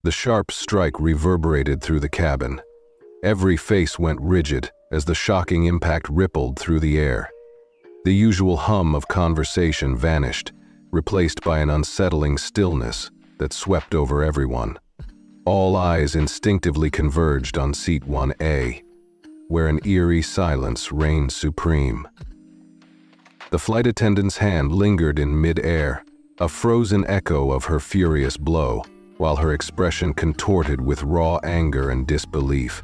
The sharp strike reverberated through the cabin. Every face went rigid as the shocking impact rippled through the air. The usual hum of conversation vanished, replaced by an unsettling stillness that swept over everyone. All eyes instinctively converged on seat 1A, where an eerie silence reigned supreme. The flight attendant's hand lingered in mid-air, a frozen echo of her furious blow, while her expression contorted with raw anger and disbelief.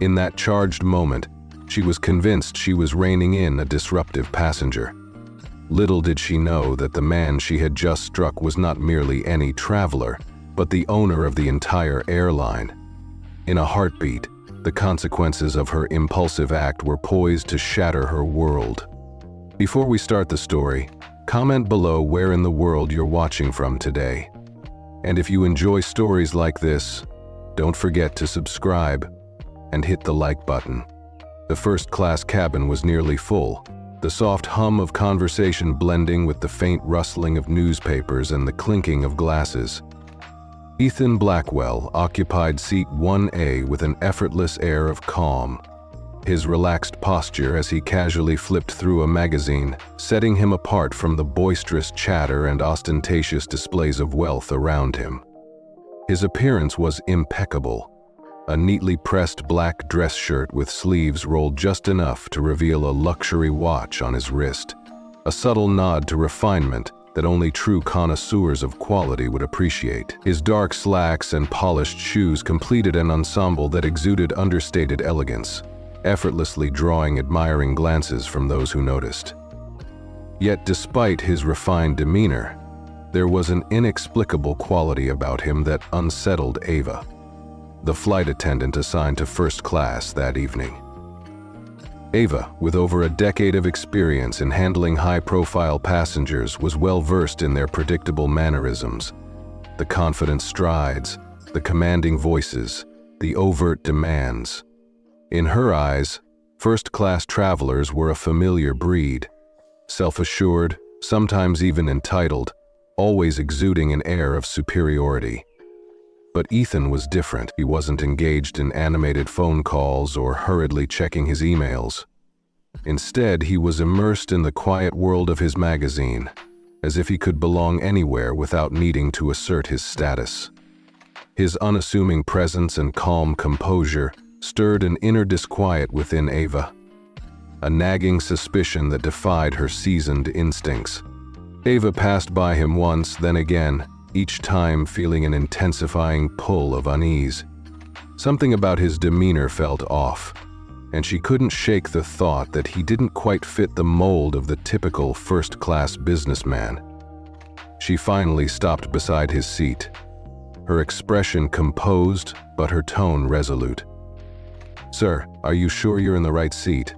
In that charged moment, she was convinced she was reining in a disruptive passenger. Little did she know that the man she had just struck was not merely any traveler, but the owner of the entire airline. In a heartbeat, the consequences of her impulsive act were poised to shatter her world. Before we start the story, comment below where in the world you're watching from today. And if you enjoy stories like this, don't forget to subscribe and hit the like button. The first-class cabin was nearly full, the soft hum of conversation blending with the faint rustling of newspapers and the clinking of glasses. Ethan Blackwell occupied seat 1A with an effortless air of calm, his relaxed posture as he casually flipped through a magazine, setting him apart from the boisterous chatter and ostentatious displays of wealth around him. His appearance was impeccable. A neatly pressed black dress shirt with sleeves rolled just enough to reveal a luxury watch on his wrist, a subtle nod to refinement that only true connoisseurs of quality would appreciate. His dark slacks and polished shoes completed an ensemble that exuded understated elegance, effortlessly drawing admiring glances from those who noticed. Yet despite his refined demeanor, there was an inexplicable quality about him that unsettled Ava, the flight attendant assigned to first class that evening. Ava, with over a decade of experience in handling high-profile passengers, was well-versed in their predictable mannerisms, the confident strides, the commanding voices, the overt demands. In her eyes, first-class travelers were a familiar breed, self-assured, sometimes even entitled, always exuding an air of superiority. But Ethan was different. He wasn't engaged in animated phone calls or hurriedly checking his emails. Instead, he was immersed in the quiet world of his magazine, as if he could belong anywhere without needing to assert his status. His unassuming presence and calm composure stirred an inner disquiet within Ava, a nagging suspicion that defied her seasoned instincts. Ava passed by him once, then again, each time feeling an intensifying pull of unease. Something about his demeanor felt off, and she couldn't shake the thought that he didn't quite fit the mold of the typical first-class businessman. She finally stopped beside his seat, her expression composed but her tone resolute. "Sir, are you sure you're in the right seat?"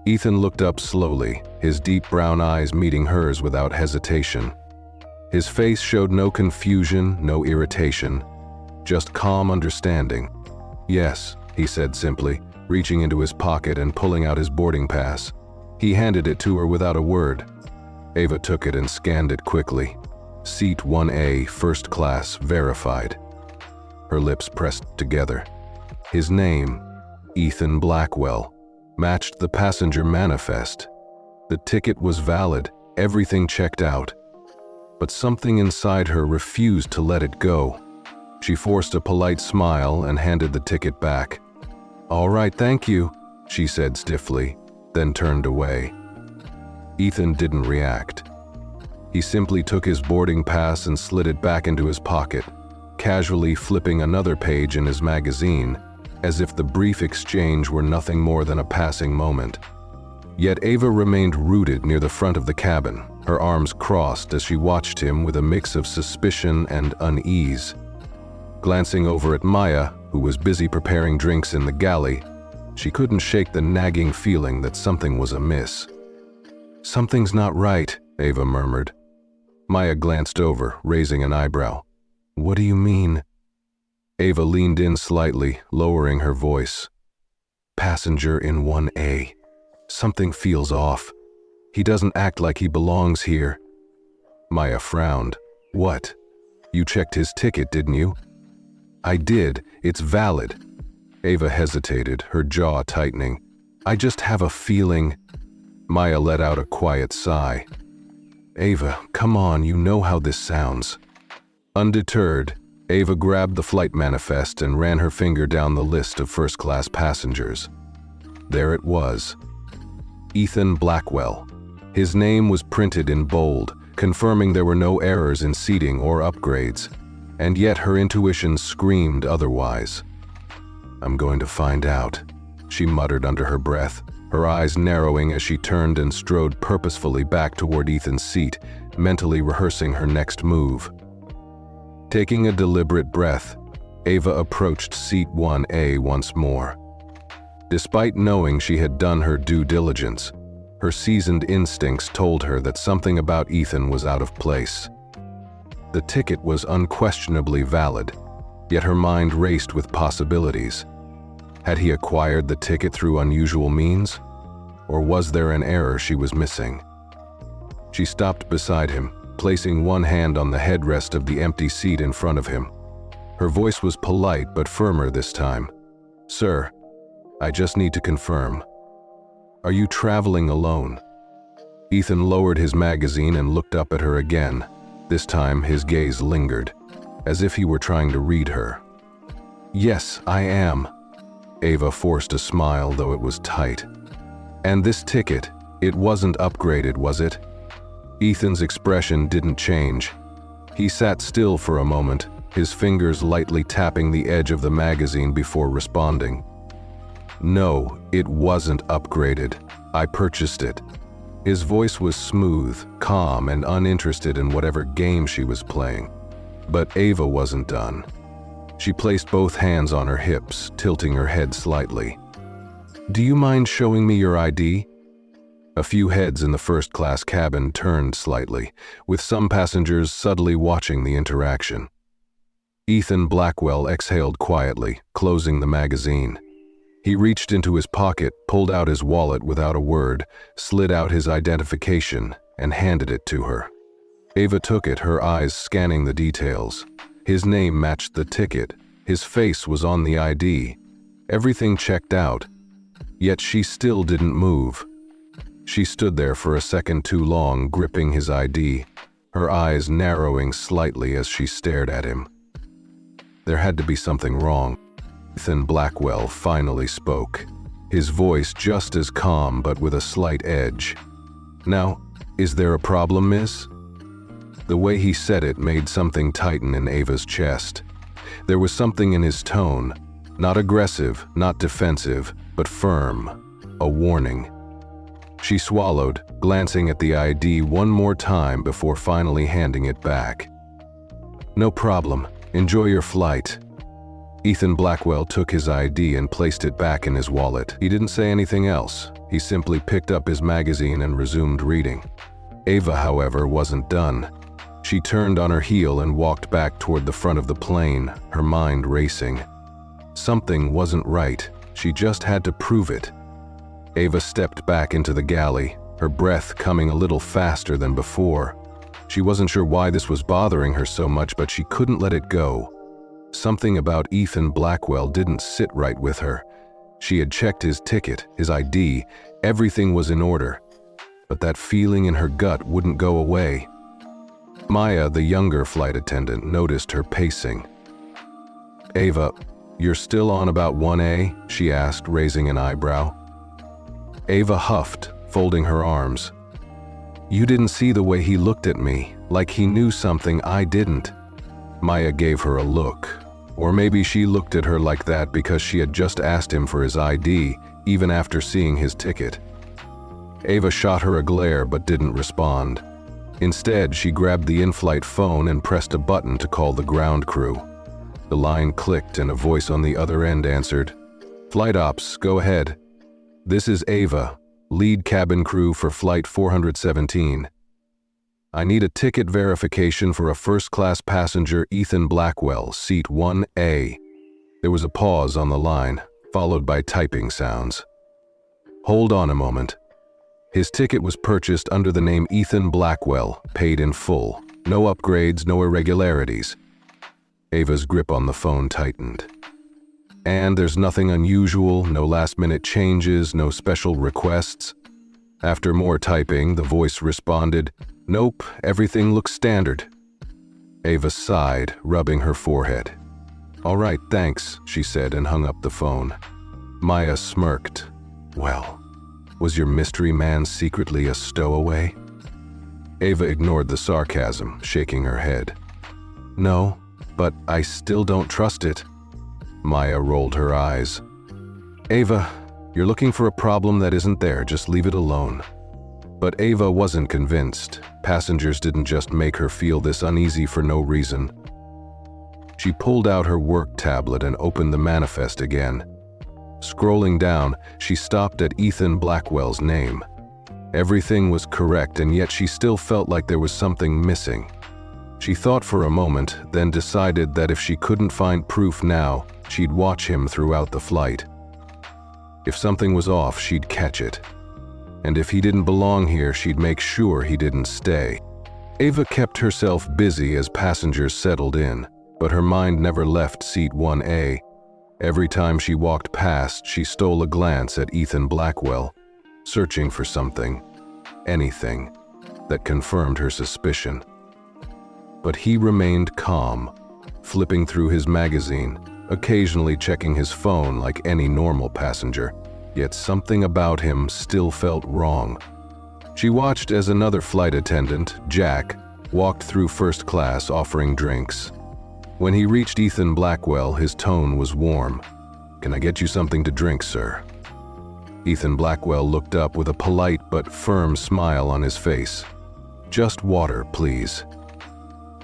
Ethan looked up slowly, his deep brown eyes meeting hers without hesitation. His face showed no confusion, no irritation, just calm understanding. "Yes," he said simply, reaching into his pocket and pulling out his boarding pass. He handed it to her without a word. Ava took it and scanned it quickly. Seat 1A, first class, verified. Her lips pressed together. His name, Ethan Blackwell, matched the passenger manifest. The ticket was valid, everything checked out. But something inside her refused to let it go. She forced a polite smile and handed the ticket back. "All right, thank you," she said stiffly, then turned away. Ethan didn't react. He simply took his boarding pass and slid it back into his pocket, casually flipping another page in his magazine, as if the brief exchange were nothing more than a passing moment. Yet Ava remained rooted near the front of the cabin, her arms crossed as she watched him with a mix of suspicion and unease. Glancing over at Maya, who was busy preparing drinks in the galley, she couldn't shake the nagging feeling that something was amiss. "Something's not right," Ava murmured. Maya glanced over, raising an eyebrow. "What do you mean?" Ava leaned in slightly, lowering her voice. "Passenger in 1A. Something feels off. He doesn't act like he belongs here." Maya frowned. "What? You checked his ticket, didn't you?" I did. It's valid. Ava hesitated, her jaw tightening. I just have a feeling. Maya let out a quiet sigh. Ava, come on, you know how this sounds. Undeterred, Ava grabbed the flight manifest and ran her finger down the list of first-class passengers. There it was. Ethan Blackwell. His name was printed in bold, confirming there were no errors in seating or upgrades, and yet her intuition screamed otherwise. I'm going to find out, she muttered under her breath, her eyes narrowing as she turned and strode purposefully back toward Ethan's seat, mentally rehearsing her next move. Taking a deliberate breath, Ava approached seat 1A once more. Despite knowing she had done her due diligence, her seasoned instincts told her that something about Ethan was out of place. The ticket was unquestionably valid, yet her mind raced with possibilities. Had he acquired the ticket through unusual means? Or was there an error she was missing? She stopped beside him, placing one hand on the headrest of the empty seat in front of him. Her voice was polite but firmer this time. Sir, I just need to confirm. Are you traveling alone? Ethan lowered his magazine and looked up at her again. This time his gaze lingered, as if he were trying to read her. Yes, I am. Ava forced a smile, though it was tight. And this ticket, it wasn't upgraded, was it? Ethan's expression didn't change. He sat still for a moment, his fingers lightly tapping the edge of the magazine before responding. No, it wasn't upgraded. I purchased it. His voice was smooth, calm, and uninterested in whatever game she was playing. But Ava wasn't done. She placed both hands on her hips, tilting her head slightly. Do you mind showing me your ID? A few heads in the first-class cabin turned slightly, with some passengers subtly watching the interaction. Ethan Blackwell exhaled quietly, closing the magazine. He reached into his pocket, pulled out his wallet without a word, slid out his identification, and handed it to her. Ava took it, her eyes scanning the details. His name matched the ticket. His face was on the ID. Everything checked out. Yet she still didn't move. She stood there for a second too long, gripping his ID, her eyes narrowing slightly as she stared at him. There had to be something wrong. Ethan Blackwell finally spoke, his voice just as calm but with a slight edge. Now, is there a problem, miss? The way he said it made something tighten in Ava's chest. There was something in his tone, not aggressive, not defensive, but firm, a warning. She swallowed, glancing at the ID one more time before finally handing it back. No problem. Enjoy your flight. Ethan Blackwell took his ID and placed it back in his wallet. He didn't say anything else. He simply picked up his magazine and resumed reading. Ava, however, wasn't done. She turned on her heel and walked back toward the front of the plane, her mind racing. Something wasn't right. She just had to prove it. Ava stepped back into the galley, her breath coming a little faster than before. She wasn't sure why this was bothering her so much, but she couldn't let it go. Something about Ethan Blackwell didn't sit right with her. She had checked his ticket, his ID, everything was in order. But that feeling in her gut wouldn't go away. Maya, the younger flight attendant, noticed her pacing. Ava, you're still on about 1A? She asked, raising an eyebrow. Ava huffed, folding her arms. You didn't see the way he looked at me, like he knew something I didn't. Maya gave her a look. Or maybe she looked at her like that because she had just asked him for his ID, even after seeing his ticket. Ava shot her a glare but didn't respond. Instead, she grabbed the in-flight phone and pressed a button to call the ground crew. The line clicked and a voice on the other end answered. Flight ops, go ahead. This is Ava, lead cabin crew for flight 417. I need a ticket verification for a first-class passenger, Ethan Blackwell, seat 1A. There was a pause on the line, followed by typing sounds. Hold on a moment. His ticket was purchased under the name Ethan Blackwell, paid in full. No upgrades, no irregularities. Ava's grip on the phone tightened. And there's nothing unusual, no last-minute changes, no special requests. After more typing, the voice responded, "Nope, everything looks standard." Ava sighed, rubbing her forehead. "All right, thanks," she said and hung up the phone. Maya smirked. "Well, was your mystery man secretly a stowaway?" Ava ignored the sarcasm, shaking her head. "No, but I still don't trust it." Maya rolled her eyes. "Ava, you're looking for a problem that isn't there, just leave it alone." But Ava wasn't convinced. Passengers didn't just make her feel this uneasy for no reason. She pulled out her work tablet and opened the manifest again. Scrolling down, she stopped at Ethan Blackwell's name. Everything was correct, and yet she still felt like there was something missing. She thought for a moment, then decided that if she couldn't find proof now, she'd watch him throughout the flight. If something was off, she'd catch it. And if he didn't belong here, she'd make sure he didn't stay. Ava kept herself busy as passengers settled in, but her mind never left seat 1A. Every time she walked past, she stole a glance at Ethan Blackwell, searching for something, anything, that confirmed her suspicion. But he remained calm, flipping through his magazine, occasionally checking his phone like any normal passenger. Yet something about him still felt wrong. She watched as another flight attendant, Jack, walked through first class offering drinks. When he reached Ethan Blackwell, his tone was warm. "Can I get you something to drink, sir?" Ethan Blackwell looked up with a polite but firm smile on his face. "Just water, please."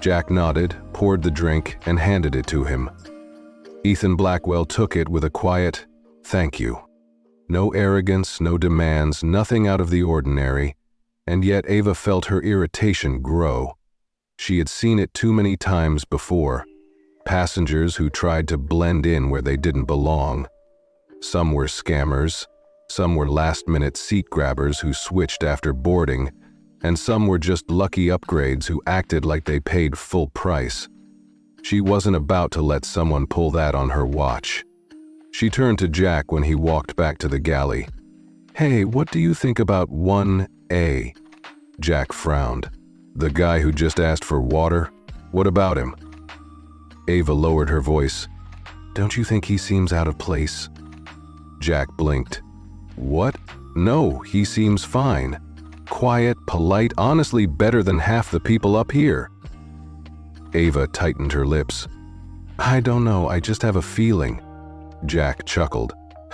Jack nodded, poured the drink, and handed it to him. Ethan Blackwell took it with a quiet, "Thank you." No arrogance, no demands, nothing out of the ordinary, and yet Ava felt her irritation grow. She had seen it too many times before. Passengers who tried to blend in where they didn't belong. Some were scammers, some were last-minute seat grabbers who switched after boarding, and some were just lucky upgrades who acted like they paid full price. She wasn't about to let someone pull that on her watch. She turned to Jack when he walked back to the galley. "Hey, what do you think about 1A?" Jack frowned. "The guy who just asked for water? What about him?" Ava lowered her voice. "Don't you think he seems out of place?" Jack blinked. "What? No, he seems fine. Quiet, polite, honestly better than half the people up here." Ava tightened her lips. "I don't know, I just have a feeling." Jack chuckled.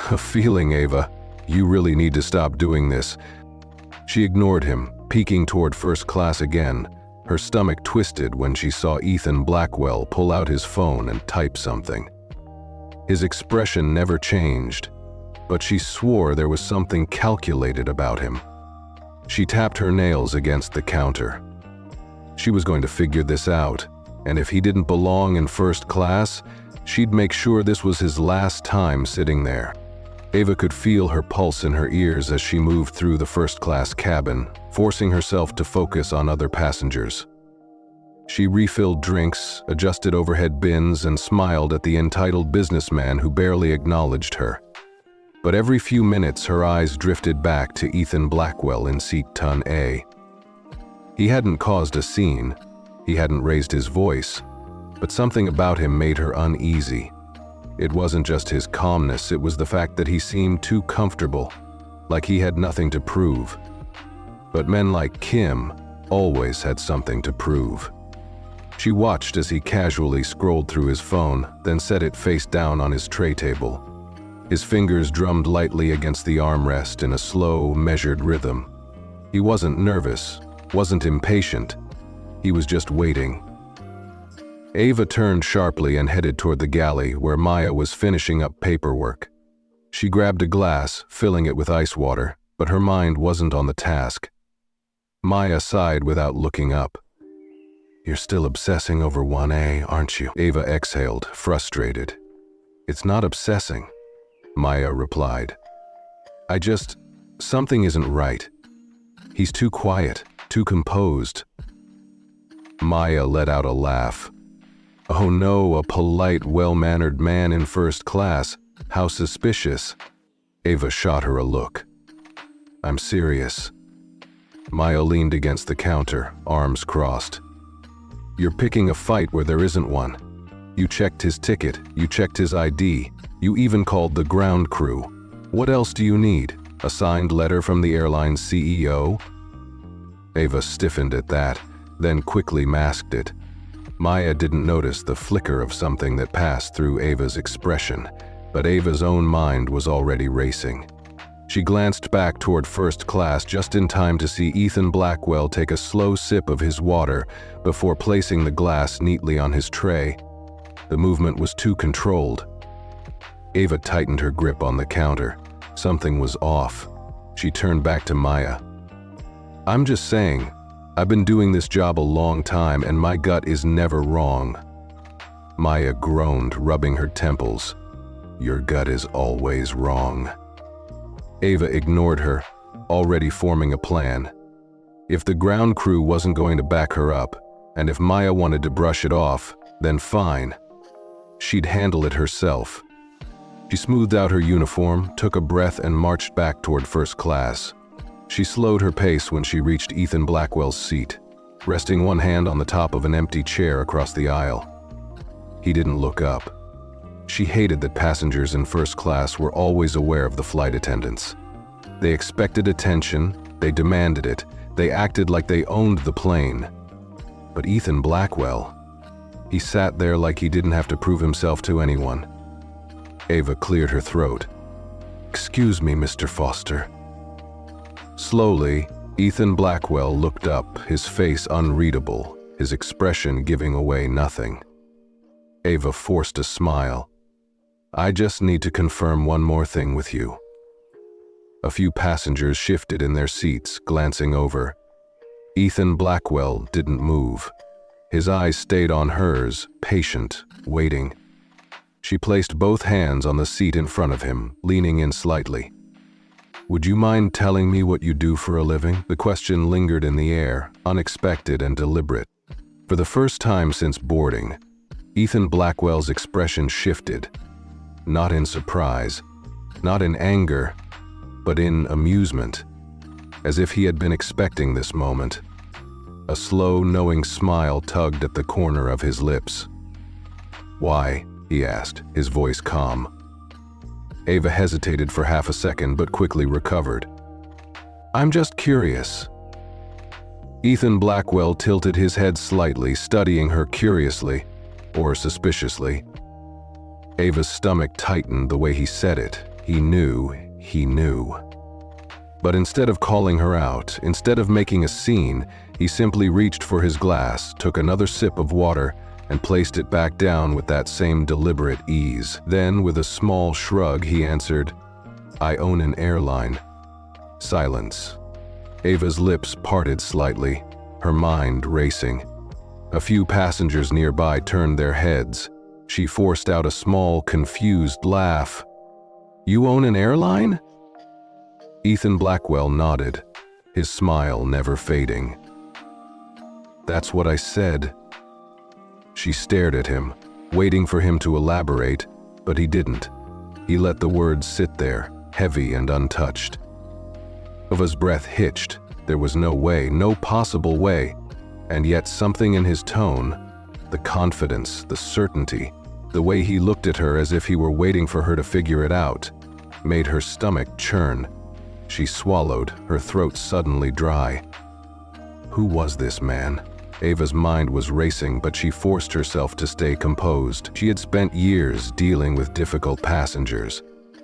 "A feeling, Ava? You really need to stop doing this." She ignored him, peeking toward first class again. Her stomach twisted when she saw Ethan Blackwell pull out his phone and type something. His expression never changed, but she swore there was something calculated about him. She tapped her nails against the counter. She was going to figure this out, and if he didn't belong in first class, she'd make sure this was his last time sitting there. Ava could feel her pulse in her ears as she moved through the first-class cabin, forcing herself to focus on other passengers. She refilled drinks, adjusted overhead bins, and smiled at the entitled businessman who barely acknowledged her. But every few minutes her eyes drifted back to Ethan Blackwell in seat 10A. He hadn't caused a scene, he hadn't raised his voice, but something about him made her uneasy. It wasn't just his calmness, it was the fact that he seemed too comfortable, like he had nothing to prove. But men like Kim always had something to prove. She watched as he casually scrolled through his phone, then set it face down on his tray table. His fingers drummed lightly against the armrest in a slow, measured rhythm. He wasn't nervous, wasn't impatient. He was just waiting. Ava turned sharply and headed toward the galley where Maya was finishing up paperwork. She grabbed a glass, filling it with ice water, but her mind wasn't on the task. Maya sighed without looking up. "You're still obsessing over 1A, aren't you?" Ava exhaled, frustrated. "It's not obsessing," Maya replied. Something isn't right. He's too quiet, too composed." Maya let out a laugh. Oh no, a polite, well-mannered man in first class. How suspicious. Ava shot her a look. I'm serious. Maya leaned against the counter, arms crossed. You're picking a fight where there isn't one. You checked his ticket, you checked his ID, you even called the ground crew. What else do you need? A signed letter from the airline's CEO? Ava stiffened at that, then quickly masked it. Maya didn't notice the flicker of something that passed through Ava's expression, but Ava's own mind was already racing. She glanced back toward first class just in time to see Ethan Blackwell take a slow sip of his water before placing the glass neatly on his tray. The movement was too controlled. Ava tightened her grip on the counter. Something was off. She turned back to Maya. I'm just saying, I've been doing this job a long time and my gut is never wrong. Maya groaned, rubbing her temples. Your gut is always wrong. Ava ignored her, already forming a plan. If the ground crew wasn't going to back her up, and if Maya wanted to brush it off, then fine. She'd handle it herself. She smoothed out her uniform, took a breath, and marched back toward first class. She slowed her pace when she reached Ethan Blackwell's seat, resting one hand on the top of an empty chair across the aisle. He didn't look up. She hated that passengers in first class were always aware of the flight attendants. They expected attention, they demanded it, they acted like they owned the plane. But Ethan Blackwell, he sat there like he didn't have to prove himself to anyone. Ava cleared her throat. Excuse me, Mr. Foster. Slowly, Ethan Blackwell looked up, his face unreadable, his expression giving away nothing. Ava forced a smile. I just need to confirm one more thing with you. A few passengers shifted in their seats, glancing over. Ethan Blackwell didn't move. His eyes stayed on hers, patient, waiting. She placed both hands on the seat in front of him, leaning in slightly. Would you mind telling me what you do for a living? The question lingered in the air, unexpected and deliberate. For the first time since boarding, Ethan Blackwell's expression shifted. Not in surprise, not in anger, but in amusement, as if he had been expecting this moment. A slow, knowing smile tugged at the corner of his lips. Why? He asked, his voice calm. Ava hesitated for half a second, but quickly recovered. I'm just curious. Ethan Blackwell tilted his head slightly, studying her curiously, or suspiciously. Ava's stomach tightened the way he said it. He knew. But instead of calling her out, instead of making a scene, he simply reached for his glass, took another sip of water, and placed it back down with that same deliberate ease. Then, with a small shrug, he answered, I own an airline. Silence. Ava's lips parted slightly, her mind racing. A few passengers nearby turned their heads. She forced out a small, confused laugh. You own an airline? Ethan Blackwell nodded, his smile never fading. That's what I said. She stared at him, waiting for him to elaborate, but he didn't. He let the words sit there, heavy and untouched. Ava's breath hitched. There was no way, no possible way, and yet something in his tone, the confidence, the certainty, the way he looked at her as if he were waiting for her to figure it out, made her stomach churn. She swallowed, her throat suddenly dry. Who was this man? Ava's mind was racing, but she forced herself to stay composed. She had spent years dealing with difficult passengers,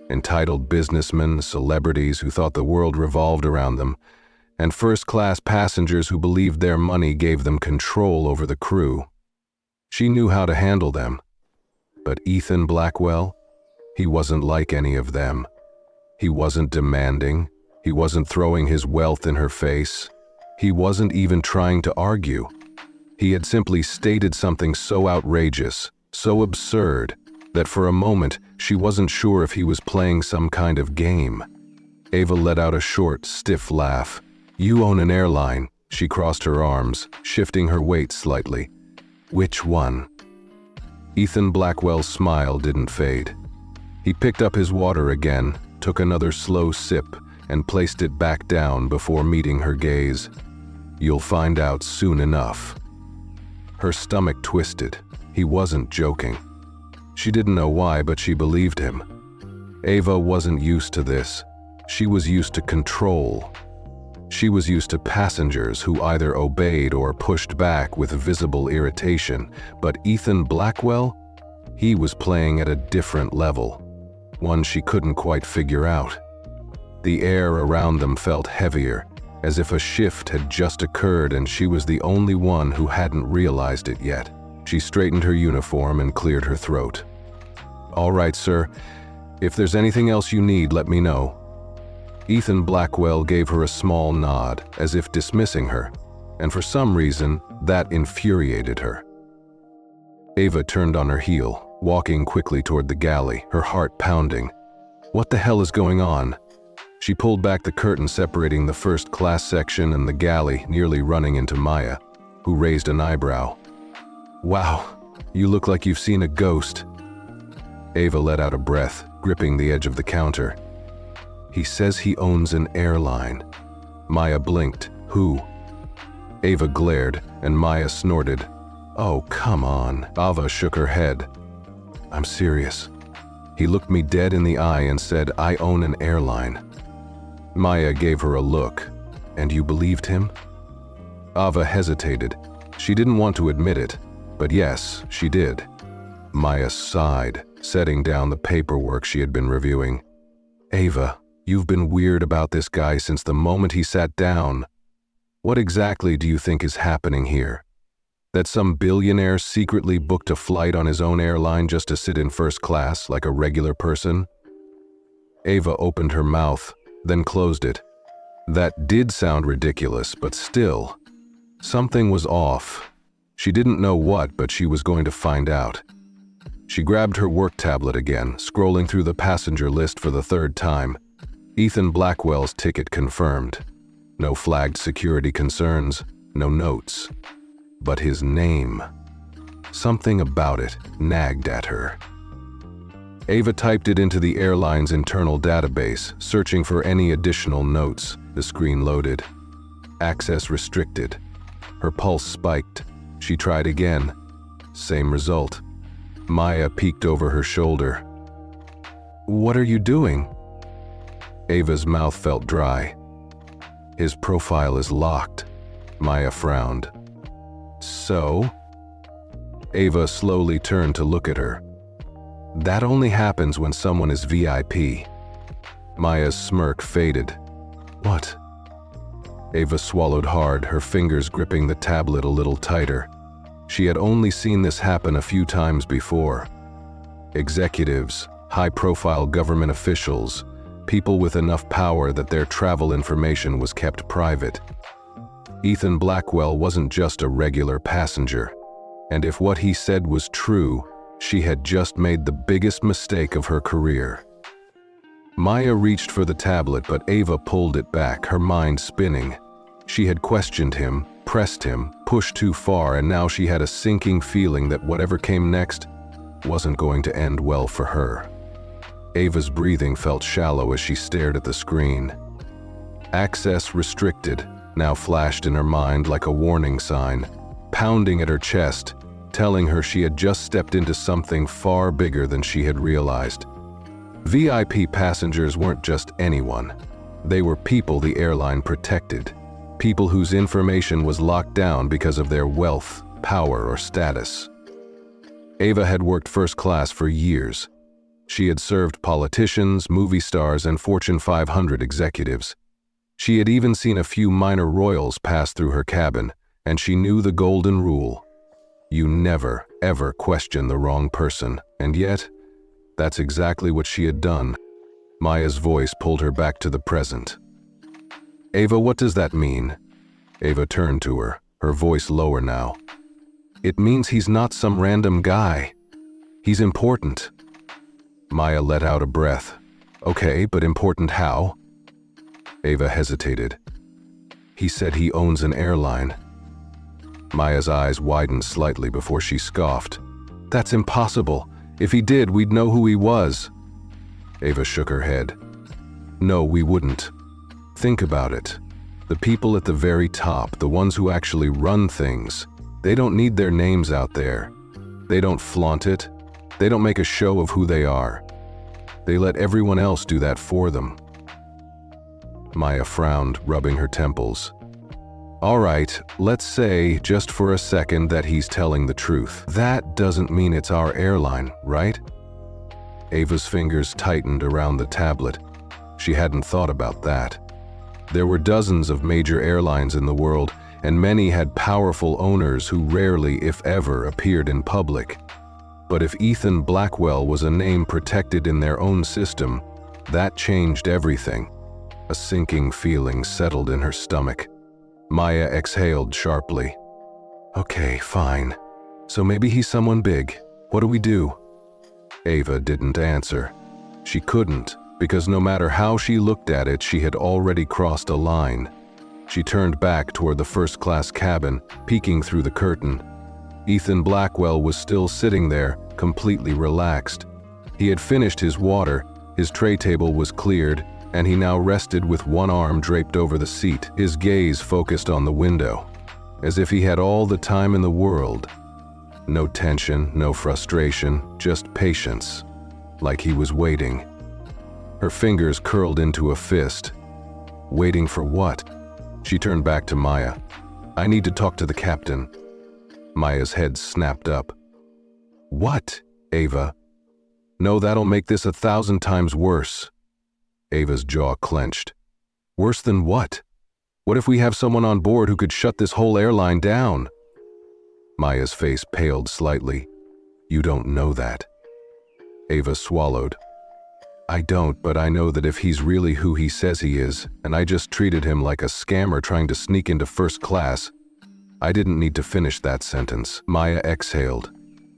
entitled businessmen, celebrities who thought the world revolved around them, and first-class passengers who believed their money gave them control over the crew. She knew how to handle them. But Ethan Blackwell? He wasn't like any of them. He wasn't demanding. He wasn't throwing his wealth in her face. He wasn't even trying to argue. He had simply stated something so outrageous, so absurd, that for a moment she wasn't sure if he was playing some kind of game. Ava let out a short, stiff laugh. You own an airline. She crossed her arms, shifting her weight slightly. Which one? Ethan Blackwell's smile didn't fade. He picked up his water again, took another slow sip, and placed it back down before meeting her gaze. "You'll find out soon enough." Her stomach twisted. He wasn't joking. She didn't know why, but she believed him. Ava wasn't used to this. She was used to control. She was used to passengers who either obeyed or pushed back with visible irritation, but Ethan Blackwell? He was playing at a different level, one she couldn't quite figure out. The air around them felt heavier, as if a shift had just occurred and she was the only one who hadn't realized it yet. She straightened her uniform and cleared her throat. "All right, sir. If there's anything else you need, let me know." Ethan Blackwell gave her a small nod, as if dismissing her, and for some reason, that infuriated her. Ava turned on her heel, walking quickly toward the galley, her heart pounding. What the hell is going on? She pulled back the curtain separating the first class section and the galley, nearly running into Maya, who raised an eyebrow. "Wow, you look like you've seen a ghost." Ava let out a breath, gripping the edge of the counter. "He says he owns an airline." Maya blinked. "Who?" Ava glared, and Maya snorted. "Oh, come on." Ava shook her head. "I'm serious. He looked me dead in the eye and said, 'I own an airline.'" Maya gave her a look. "And you believed him?" Ava hesitated. She didn't want to admit it, but yes, she did. Maya sighed, setting down the paperwork she had been reviewing. "Ava, you've been weird about this guy since the moment he sat down. What exactly do you think is happening here? That some billionaire secretly booked a flight on his own airline just to sit in first class like a regular person?" Ava opened her mouth, then closed it. That did sound ridiculous, but still, something was off. She didn't know what, but she was going to find out. She grabbed her work tablet again, scrolling through the passenger list for the third time. Ethan Blackwell's ticket confirmed. No flagged security concerns, no notes. But his name. Something about it nagged at her. Ava typed it into the airline's internal database, searching for any additional notes. The screen loaded. Access restricted. Her pulse spiked. She tried again. Same result. Maya peeked over her shoulder. "What are you doing?" Ava's mouth felt dry. "His profile is locked." Maya frowned. "So?" Ava slowly turned to look at her. "That only happens when someone is VIP." Maya's smirk faded. "What?" Ava swallowed hard, her fingers gripping the tablet a little tighter. She had only seen this happen a few times before. Executives, high-profile government officials, people with enough power that their travel information was kept private. Ethan Blackwell wasn't just a regular passenger, and if what he said was true, she had just made the biggest mistake of her career. Maya reached for the tablet, but Ava pulled it back, her mind spinning. She had questioned him, pressed him, pushed too far, and now she had a sinking feeling that whatever came next wasn't going to end well for her. Ava's breathing felt shallow as she stared at the screen. Access restricted now flashed in her mind like a warning sign, pounding at her chest, telling her she had just stepped into something far bigger than she had realized. VIP passengers weren't just anyone. They were people the airline protected, people whose information was locked down because of their wealth, power, or status. Ava had worked first class for years. She had served politicians, movie stars, and Fortune 500 executives. She had even seen a few minor royals pass through her cabin, and she knew the golden rule. You never, ever question the wrong person, and yet, that's exactly what she had done. Maya's voice pulled her back to the present. "Ava, what does that mean?" Ava turned to her, her voice lower now. "It means he's not some random guy. He's important." Maya let out a breath. "Okay, but important how?" Ava hesitated. "He said he owns an airline." Maya's eyes widened slightly before she scoffed. That's impossible. If he did, we'd know who he was. Ava shook her head. No, we wouldn't. Think about it. The people at the very top, the ones who actually run things, they don't need their names out there. They don't flaunt it. They don't make a show of who they are. They let everyone else do that for them. Maya frowned, rubbing her temples. All right, let's say, just for a second, that he's telling the truth. That doesn't mean it's our airline, right? Ava's fingers tightened around the tablet. She hadn't thought about that. There were dozens of major airlines in the world, and many had powerful owners who rarely, if ever, appeared in public. But if Ethan Blackwell was a name protected in their own system, that changed everything. A sinking feeling settled in her stomach. Maya exhaled sharply. Okay, fine. So maybe he's someone big. What do we do? Ava didn't answer. She couldn't, because no matter how she looked at it, she had already crossed a line. She turned back toward the first-class cabin, peeking through the curtain. Ethan Blackwell was still sitting there, completely relaxed. He had finished his water, his tray table was cleared, and he now rested with one arm draped over the seat, his gaze focused on the window, as if he had all the time in the world. No tension, no frustration, just patience, like he was waiting. Her fingers curled into a fist. Waiting for what? She turned back to Maya. I need to talk to the captain. Maya's head snapped up. What, Ava? No, that'll make this 1,000 times worse. Ava's jaw clenched. Worse than what? What if we have someone on board who could shut this whole airline down? Maya's face paled slightly. You don't know that. Ava swallowed. I don't, but I know that if he's really who he says he is, and I just treated him like a scammer trying to sneak into first class. I didn't need to finish that sentence. Maya exhaled,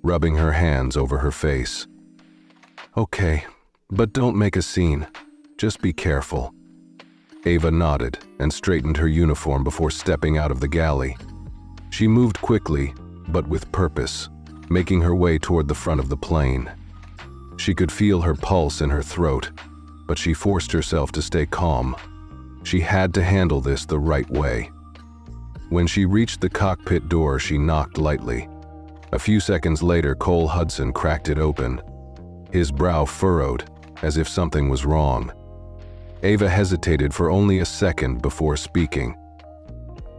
rubbing her hands over her face. Okay, but don't make a scene. Just be careful. Ava nodded and straightened her uniform before stepping out of the galley. She moved quickly, but with purpose, making her way toward the front of the plane. She could feel her pulse in her throat, but she forced herself to stay calm. She had to handle this the right way. When she reached the cockpit door, she knocked lightly. A few seconds later, Cole Hudson cracked it open. His brow furrowed, as if something was wrong. Ava hesitated for only a second before speaking.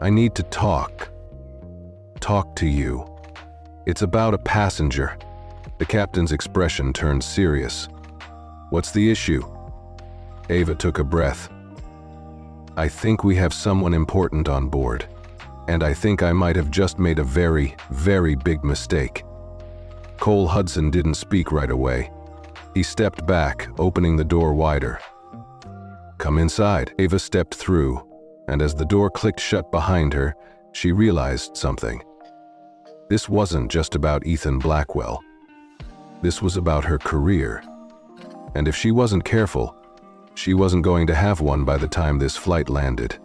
I need to talk. Talk to you. It's about a passenger. The captain's expression turned serious. What's the issue? Ava took a breath. I think we have someone important on board, and I think I might have just made a very, very big mistake. Cole Hudson didn't speak right away. He stepped back, opening the door wider. Come inside. Ava stepped through, and as the door clicked shut behind her, she realized something. This wasn't just about Ethan Blackwell. This was about her career. And if she wasn't careful, she wasn't going to have one by the time this flight landed.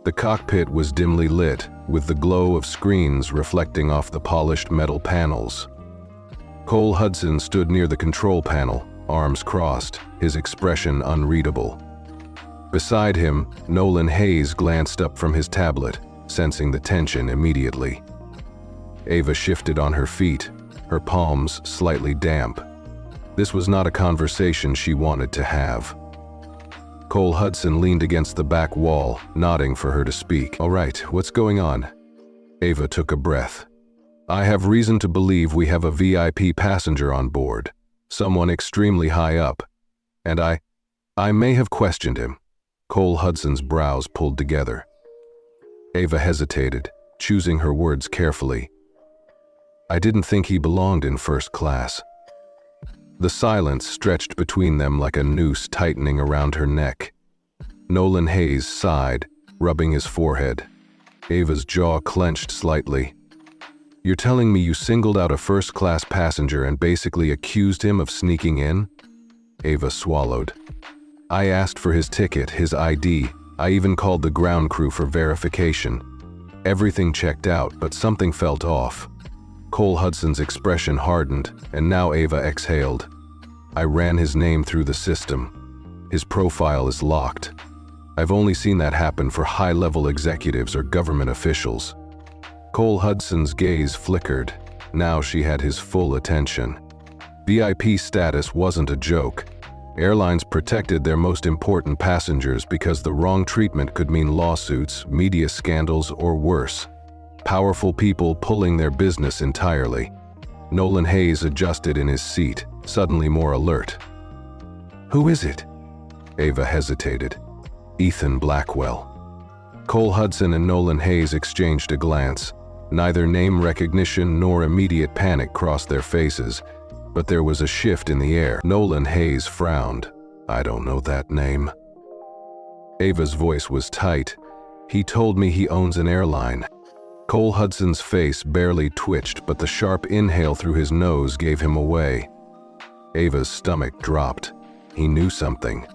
The cockpit was dimly lit, with the glow of screens reflecting off the polished metal panels. Cole Hudson stood near the control panel, arms crossed, his expression unreadable. Beside him, Nolan Hayes glanced up from his tablet, sensing the tension immediately. Ava shifted on her feet, her palms slightly damp. This was not a conversation she wanted to have. Cole Hudson leaned against the back wall, nodding for her to speak. All right, what's going on? Ava took a breath. I have reason to believe we have a VIP passenger on board, someone extremely high up, and I may have questioned him. Cole Hudson's brows pulled together. Ava hesitated, choosing her words carefully. I didn't think he belonged in first class. The silence stretched between them like a noose tightening around her neck. Nolan Hayes sighed, rubbing his forehead. Ava's jaw clenched slightly. You're telling me you singled out a first-class passenger and basically accused him of sneaking in? Ava swallowed. I asked for his ticket, his ID. I even called the ground crew for verification. Everything checked out, but something felt off. Cole Hudson's expression hardened, and now Ava exhaled. I ran his name through the system. His profile is locked. I've only seen that happen for high-level executives or government officials. Cole Hudson's gaze flickered. Now she had his full attention. VIP status wasn't a joke. Airlines protected their most important passengers because the wrong treatment could mean lawsuits, media scandals, or worse. Powerful people pulling their business entirely. Nolan Hayes adjusted in his seat, suddenly more alert. "Who is it?" Ava hesitated. "Ethan Blackwell." Cole Hudson and Nolan Hayes exchanged a glance. Neither name recognition nor immediate panic crossed their faces, but there was a shift in the air. Nolan Hayes frowned. "I don't know that name." Ava's voice was tight. "He told me he owns an airline." Cole Hudson's face barely twitched, but the sharp inhale through his nose gave him away. Ava's stomach dropped. He knew something.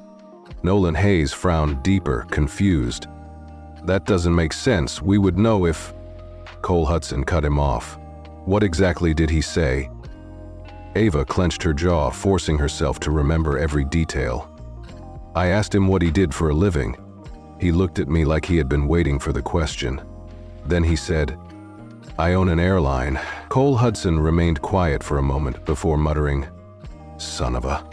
Nolan Hayes frowned deeper, confused. "That doesn't make sense. We would know if—" Cole Hudson cut him off. "What exactly did he say?" Ava clenched her jaw, forcing herself to remember every detail. "I asked him what he did for a living. He looked at me like he had been waiting for the question. Then he said, 'I own an airline.'" Cole Hudson remained quiet for a moment before muttering, "Son of a..."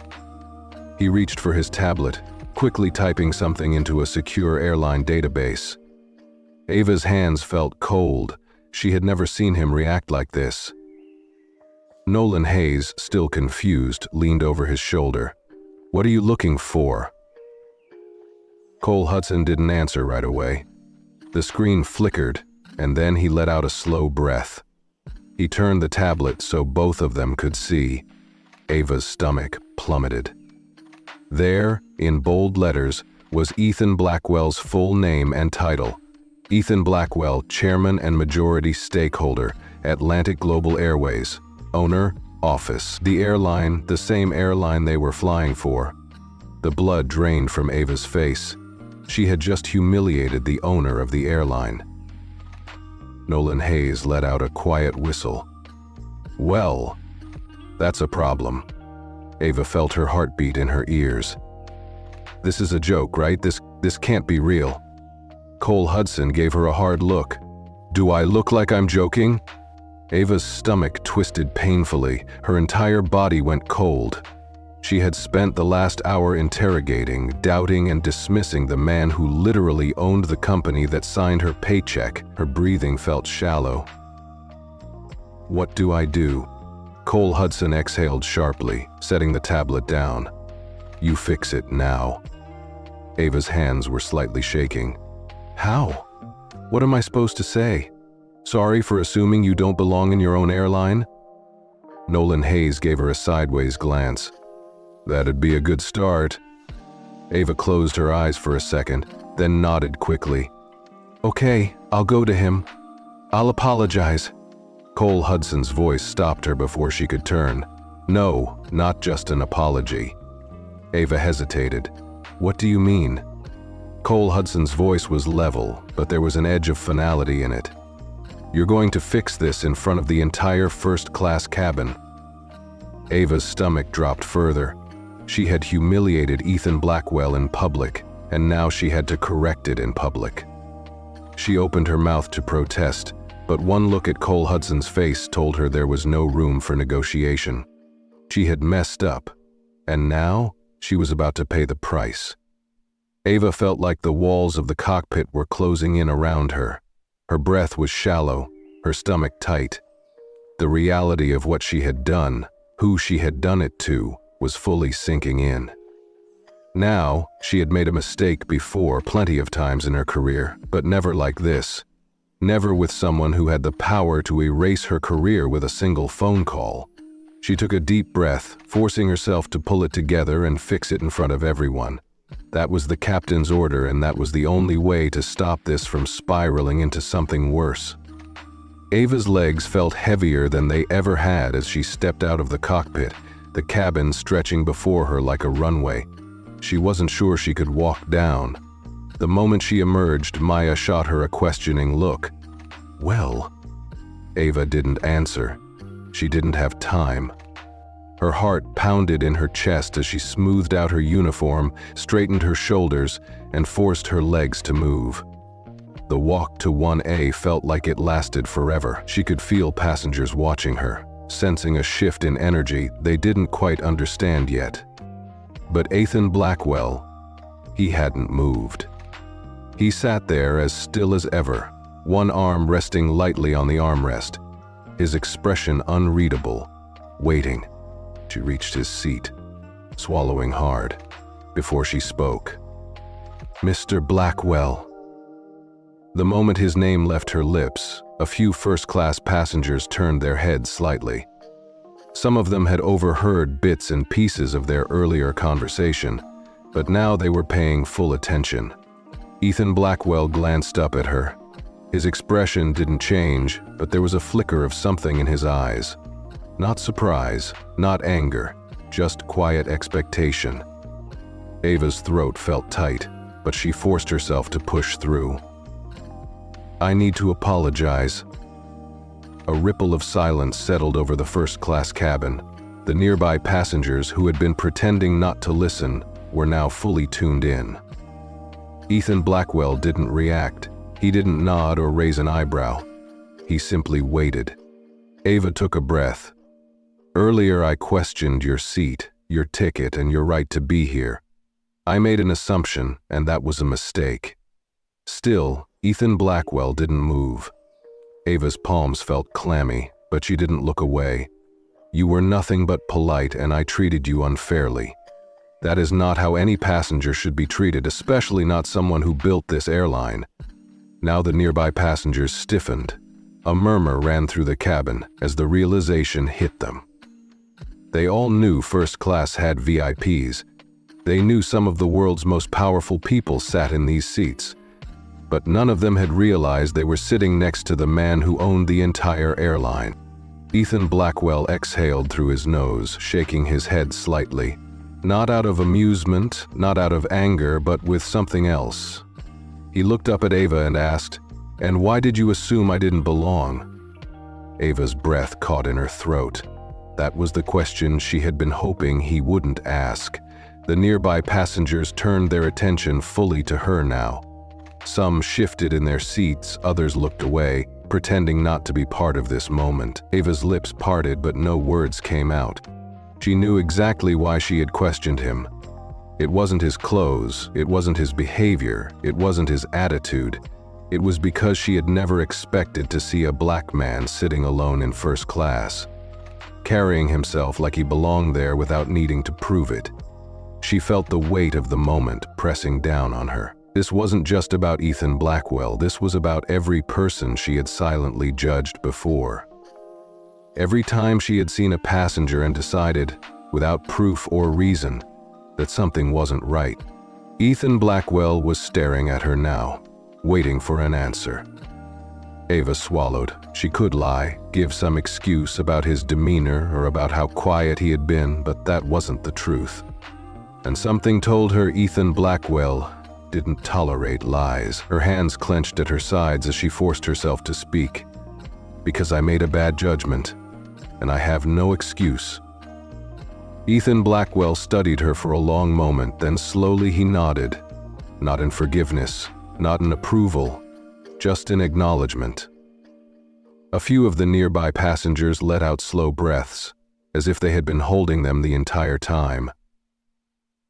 He reached for his tablet, quickly typing something into a secure airline database. Ava's hands felt cold. She had never seen him react like this. Nolan Hayes, still confused, leaned over his shoulder. "What are you looking for?" Cole Hudson didn't answer right away. The screen flickered, and then he let out a slow breath. He turned the tablet so both of them could see. Ava's stomach plummeted. There, in bold letters, was Ethan Blackwell's full name and title. Ethan Blackwell, Chairman and Majority Stakeholder, Atlantic Global Airways. Owner, Office. The airline, the same airline they were flying for. The blood drained from Ava's face. She had just humiliated the owner of the airline. Nolan Hayes let out a quiet whistle. "Well, that's a problem." Ava felt her heartbeat in her ears. "This is a joke, right? This can't be real." Cole Hudson gave her a hard look. "Do I look like I'm joking?" Ava's stomach twisted painfully. Her entire body went cold. She had spent the last hour interrogating, doubting, and dismissing the man who literally owned the company that signed her paycheck. Her breathing felt shallow. "What do I do?" Cole Hudson exhaled sharply, setting the tablet down. "You fix it now." Ava's hands were slightly shaking. "How? What am I supposed to say? Sorry for assuming you don't belong in your own airline?" Nolan Hayes gave her a sideways glance. "That'd be a good start." Ava closed her eyes for a second, then nodded quickly. "Okay, I'll go to him. I'll apologize." Cole Hudson's voice stopped her before she could turn. "No, not just an apology." Ava hesitated. "What do you mean?" Cole Hudson's voice was level, but there was an edge of finality in it. "You're going to fix this in front of the entire first-class cabin." Ava's stomach dropped further. She had humiliated Ethan Blackwell in public, and now she had to correct it in public. She opened her mouth to protest, but one look at Cole Hudson's face told her there was no room for negotiation. She had messed up, and now she was about to pay the price. Ava felt like the walls of the cockpit were closing in around her. Her breath was shallow, her stomach tight. The reality of what she had done, who she had done it to, was fully sinking in. Now, she had made a mistake before plenty of times in her career, but never like this. Never with someone who had the power to erase her career with a single phone call. She took a deep breath, forcing herself to pull it together and fix it in front of everyone. That was the captain's order, and that was the only way to stop this from spiraling into something worse. Ava's legs felt heavier than they ever had as she stepped out of the cockpit, the cabin stretching before her like a runway. She wasn't sure she could walk down. The moment she emerged, Maya shot her a questioning look. "Well?" Ava didn't answer. She didn't have time. Her heart pounded in her chest as she smoothed out her uniform, straightened her shoulders, and forced her legs to move. The walk to 1A felt like it lasted forever. She could feel passengers watching her, sensing a shift in energy they didn't quite understand yet. But Attendant Blackwell, he hadn't moved. He sat there as still as ever, one arm resting lightly on the armrest, his expression unreadable, waiting. She reached his seat, swallowing hard, before she spoke. "Mr. Blackwell." The moment his name left her lips, a few first-class passengers turned their heads slightly. Some of them had overheard bits and pieces of their earlier conversation, but now they were paying full attention. Attendant Blackwell glanced up at her. His expression didn't change, but there was a flicker of something in his eyes. Not surprise, not anger, just quiet expectation. Ava's throat felt tight, but she forced herself to push through. "I need to apologize." A ripple of silence settled over the first-class cabin. The nearby passengers who had been pretending not to listen were now fully tuned in. Attendant Blackwell didn't react. He didn't nod or raise an eyebrow. He simply waited. Ava took a breath. "Earlier I questioned your seat, your ticket, and your right to be here. I made an assumption, and that was a mistake." Still, Attendant Blackwell didn't move. Ava's palms felt clammy, but she didn't look away. "You were nothing but polite, and I treated you unfairly. That is not how any passenger should be treated, especially not someone who built this airline." Now the nearby passengers stiffened. A murmur ran through the cabin as the realization hit them. They all knew first class had VIPs. They knew some of the world's most powerful people sat in these seats. But none of them had realized they were sitting next to the man who owned the entire airline. Attendant Blackwell exhaled through his nose, shaking his head slightly. Not out of amusement, not out of anger, but with something else. He looked up at Ava and asked, "And why did you assume I didn't belong?" Ava's breath caught in her throat. That was the question she had been hoping he wouldn't ask. The nearby passengers turned their attention fully to her now. Some shifted in their seats, others looked away, pretending not to be part of this moment. Ava's lips parted, but no words came out. She knew exactly why she had questioned him. It wasn't his clothes, it wasn't his behavior, it wasn't his attitude. It was because she had never expected to see a black man sitting alone in first class, carrying himself like he belonged there without needing to prove it. She felt the weight of the moment pressing down on her. This wasn't just about Attendant Blackwell, this was about every person she had silently judged before. Every time she had seen a passenger and decided, without proof or reason, that something wasn't right. Attendant Blackwell was staring at her now, waiting for an answer. Ava swallowed. She could lie, give some excuse about his demeanor or about how quiet he had been, but that wasn't the truth. And something told her Attendant Blackwell didn't tolerate lies. Her hands clenched at her sides as she forced herself to speak. "Because I made a bad judgment, and I have no excuse." Attendant Blackwell studied her for a long moment, then slowly he nodded. Not in forgiveness, not in approval, just in acknowledgement. A few of the nearby passengers let out slow breaths, as if they had been holding them the entire time.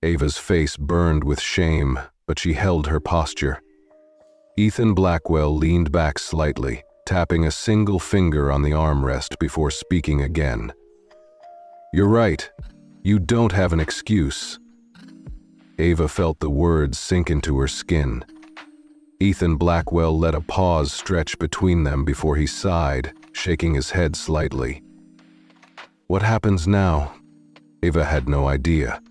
Ava's face burned with shame, but she held her posture. Attendant Blackwell leaned back slightly, tapping a single finger on the armrest before speaking again. "You're right. You don't have an excuse." Ava felt the words sink into her skin. Attendant Blackwell let a pause stretch between them before he sighed, shaking his head slightly. "What happens now?" Ava had no idea.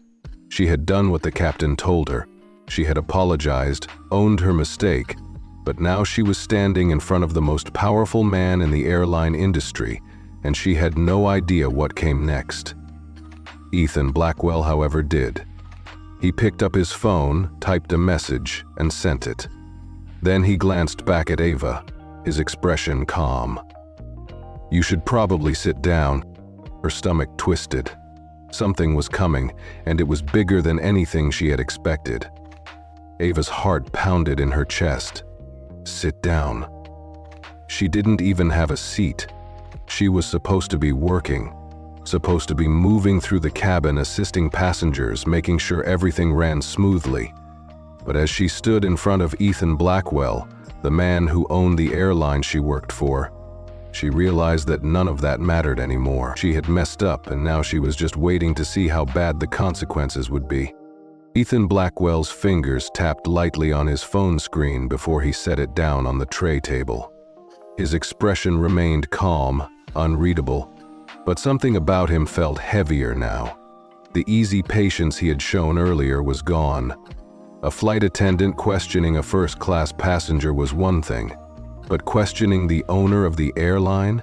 She had done what the captain told her. She had apologized, owned her mistake, but now she was standing in front of the most powerful man in the airline industry, and she had no idea what came next. Attendant Blackwell, however, did. He picked up his phone, typed a message, and sent it. Then he glanced back at Ava, his expression calm. "You should probably sit down." Her stomach twisted. Something was coming, and it was bigger than anything she had expected. Ava's heart pounded in her chest. Sit down. She didn't even have a seat. She was supposed to be working, supposed to be moving through the cabin, assisting passengers, making sure everything ran smoothly. But as she stood in front of Ethan Blackwell, the man who owned the airline she worked for, she realized that none of that mattered anymore. She had messed up, and now she was just waiting to see how bad the consequences would be. Ethan Blackwell's fingers tapped lightly on his phone screen before he set it down on the tray table. His expression remained calm, unreadable, but something about him felt heavier now. The easy patience he had shown earlier was gone. A flight attendant questioning a first-class passenger was one thing, but questioning the owner of the airline?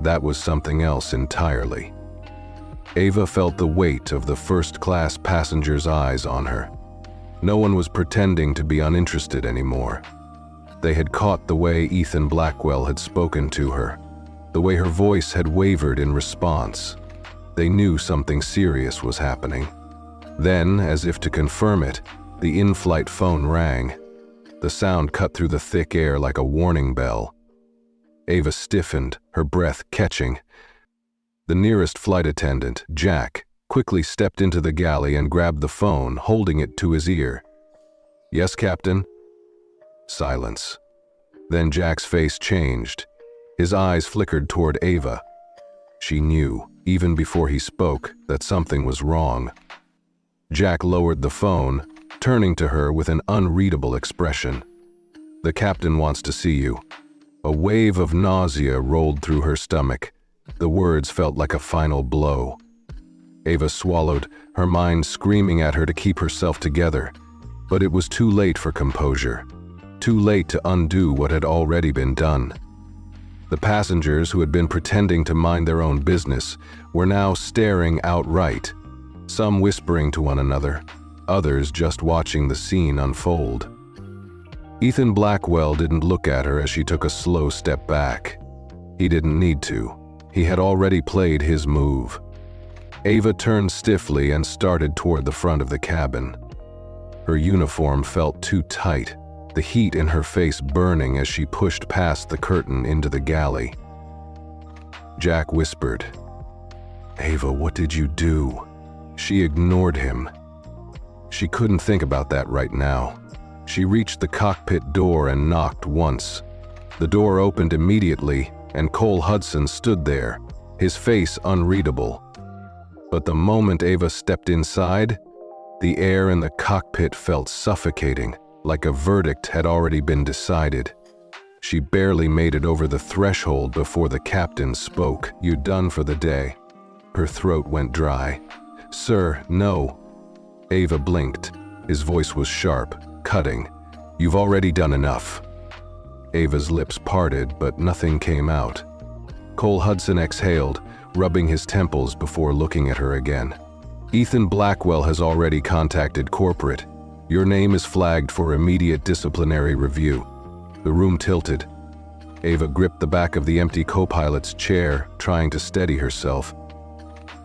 That was something else entirely. Ava felt the weight of the first-class passenger's eyes on her. No one was pretending to be uninterested anymore. They had caught the way Ethan Blackwell had spoken to her, the way her voice had wavered in response. They knew something serious was happening. Then, as if to confirm it, the in-flight phone rang. The sound cut through the thick air like a warning bell. Ava stiffened, her breath catching. The nearest flight attendant, Jack, quickly stepped into the galley and grabbed the phone, holding it to his ear. "Yes, Captain?" Silence. Then Jack's face changed. His eyes flickered toward Ava. She knew, even before he spoke, that something was wrong. Jack lowered the phone, turning to her with an unreadable expression. "The captain wants to see you." A wave of nausea rolled through her stomach. The words felt like a final blow. Ava swallowed, her mind screaming at her to keep herself together. But it was too late for composure. Too late to undo what had already been done. The passengers who had been pretending to mind their own business were now staring outright, some whispering to one another, others just watching the scene unfold. Ethan Blackwell didn't look at her as she took a slow step back. He didn't need to. He had already played his move. Ava turned stiffly and started toward the front of the cabin. Her uniform felt too tight, the heat in her face burning as she pushed past the curtain into the galley. Jack whispered, "Ava, what did you do?" She ignored him. She couldn't think about that right now. She reached the cockpit door and knocked once. The door opened immediately, and Cole Hudson stood there, his face unreadable. But the moment Ava stepped inside, the air in the cockpit felt suffocating, like a verdict had already been decided. She barely made it over the threshold before the captain spoke. "You done for the day?" Her throat went dry. "Sir, no." Ava blinked. His voice was sharp, cutting. "You've already done enough." Ava's lips parted, but nothing came out. Cole Hudson exhaled, rubbing his temples before looking at her again. "Ethan Blackwell has already contacted corporate. Your name is flagged for immediate disciplinary review." The room tilted. Ava gripped the back of the empty co-pilot's chair, trying to steady herself.